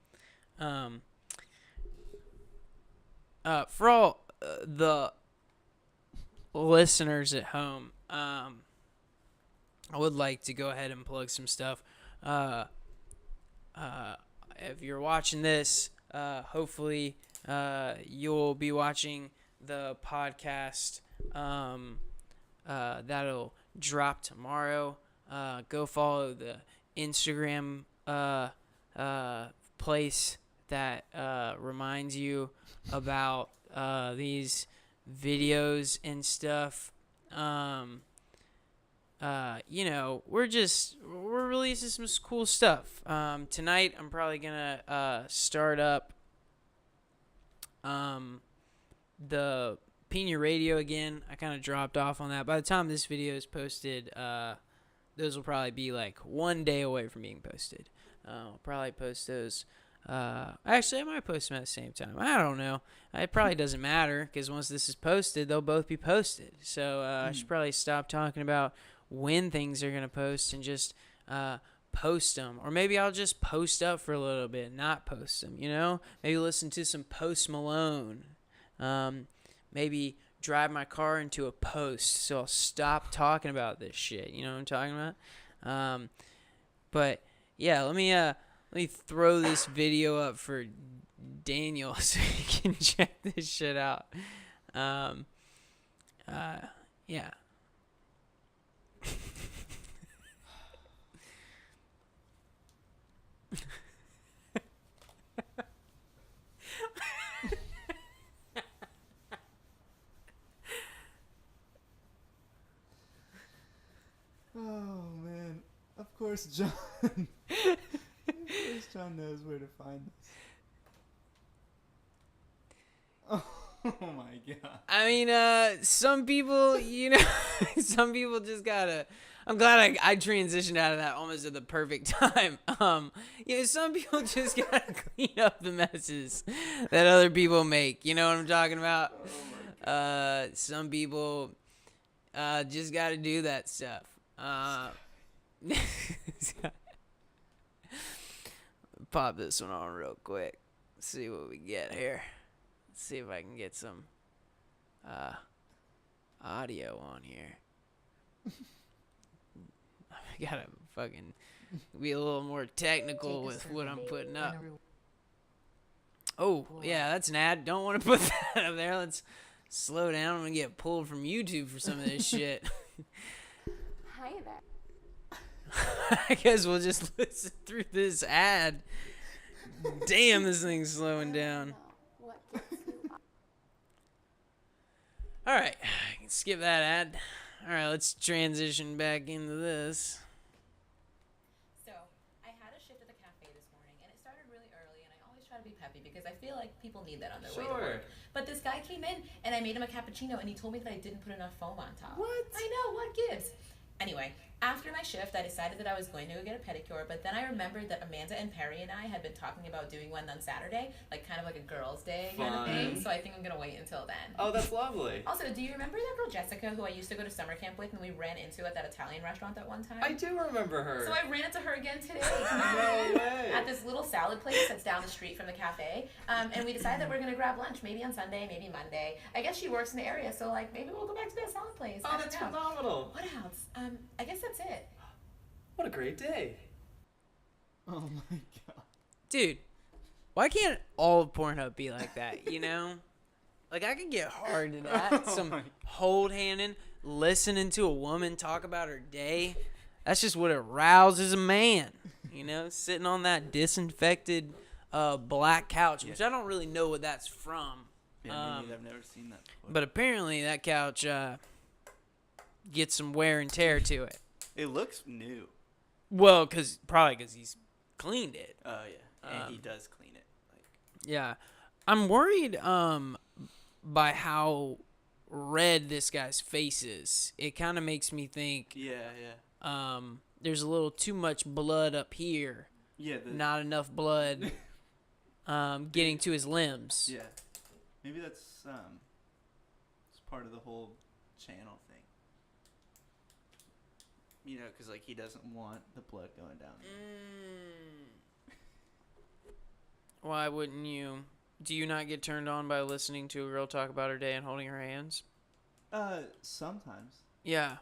For all the listeners at home, I would like to go ahead and plug some stuff. If you're watching this, hopefully you'll be watching the podcast that'll drop tomorrow. Go follow the Instagram place that reminds you about these videos and stuff. We're releasing some cool stuff. Tonight I'm probably gonna start up the Pina Radio again. I kind of dropped off on that. By the time this video is posted, those will probably be like 1 day away from being posted. I'll probably post those. Actually, I might post them at the same time. I don't know. It probably doesn't matter because once this is posted, they'll both be posted. So I should probably stop talking about when things are going to post and just post them. Or maybe I'll just post up for a little bit and not post them, you know? Maybe listen to some Post Malone. Maybe drive my car into a post so I'll stop talking about this shit. You know what I'm talking about? But yeah, let me throw this video up for Daniel so he can check this shit out. Yeah. Oh man, of course John. Of course John knows where to find this. Oh my god. I mean, some people, some people just gotta. I'm glad I transitioned out of that almost at the perfect time. Some people just gotta clean up the messes that other people make. You know what I'm talking about? Some people just gotta do that stuff. Pop this one on real quick. See what we get here. Let's see if I can get some audio on here. I gotta fucking be a little more technical with what I'm putting up. Oh, yeah, that's an ad. Don't want to put that up there. Let's slow down. I'm gonna get pulled from YouTube for some of this shit. Hi there. I guess we'll just listen through this ad. Damn, this thing's slowing down. All right, I can skip that ad. All right, let's transition back into this. So, I had a shift at the cafe this morning, and it started really early, and I always try to be peppy because I feel like people need that on their way to work. But this guy came in, and I made him a cappuccino, and he told me that I didn't put enough foam on top. What? I know, what gives? Anyway, after my shift, I decided that I was going to go get a pedicure, but then I remembered that Amanda and Perry and I had been talking about doing one on Saturday, like kind of like a girls' day kind of thing, so I think I'm going to wait until then. Oh, that's lovely. Also, do you remember that girl Jessica who I used to go to summer camp with and we ran into at that Italian restaurant that one time? I do remember her. So I ran into her again today. No way. At this little salad place that's down the street from the cafe, and we decided that we're going to grab lunch, maybe on Sunday, maybe Monday. I guess she works in the area, so like maybe we'll go back to that salad place. Oh, that's phenomenal. What else? I guess that's it. What a great day. Oh my god. Dude, why can't all of Pornhub be like that, you know? Like, I could get hard to that. Some hold-handing, listening to a woman talk about her day. That's just what arouses a man, you know? Sitting on that disinfected black couch, which I don't really know what that's from. Yeah, I've never seen that before. But apparently that couch gets some wear and tear to it. It looks new. Well, probably because he's cleaned it. Oh, yeah. And he does clean it. Yeah. I'm worried by how red this guy's face is. It kind of makes me think there's a little too much blood up here. Yeah. Not enough blood getting to his limbs. Yeah. Maybe that's it's part of the whole channel thing. You know, because, like, he doesn't want the blood going down. Why wouldn't you? Do you not get turned on by listening to a girl talk about her day and holding her hands? Sometimes. Yeah.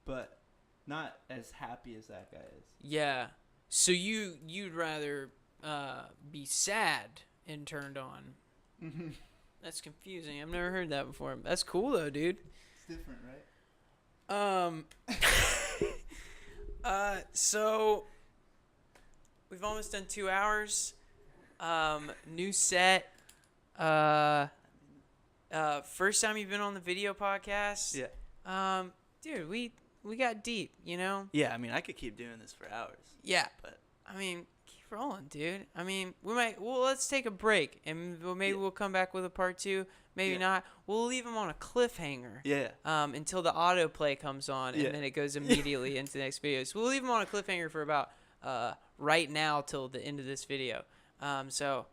But not as happy as that guy is. Yeah. So you'd rather be sad and turned on. Mm-hmm. That's confusing. I've never heard that before. That's cool, though, dude. It's different, right? So we've almost done 2 hours. New set. First time you've been on the video podcast. Yeah. Dude, we got deep, you know? Yeah, I mean, I could keep doing this for hours. Yeah. But I mean, keep rolling, dude. I mean, let's take a break and we'll come back with a part 2. Maybe not. We'll leave them on a cliffhanger. Yeah. Until the autoplay comes on, and then it goes immediately into the next video. So we'll leave them on a cliffhanger for about right now till the end of this video. So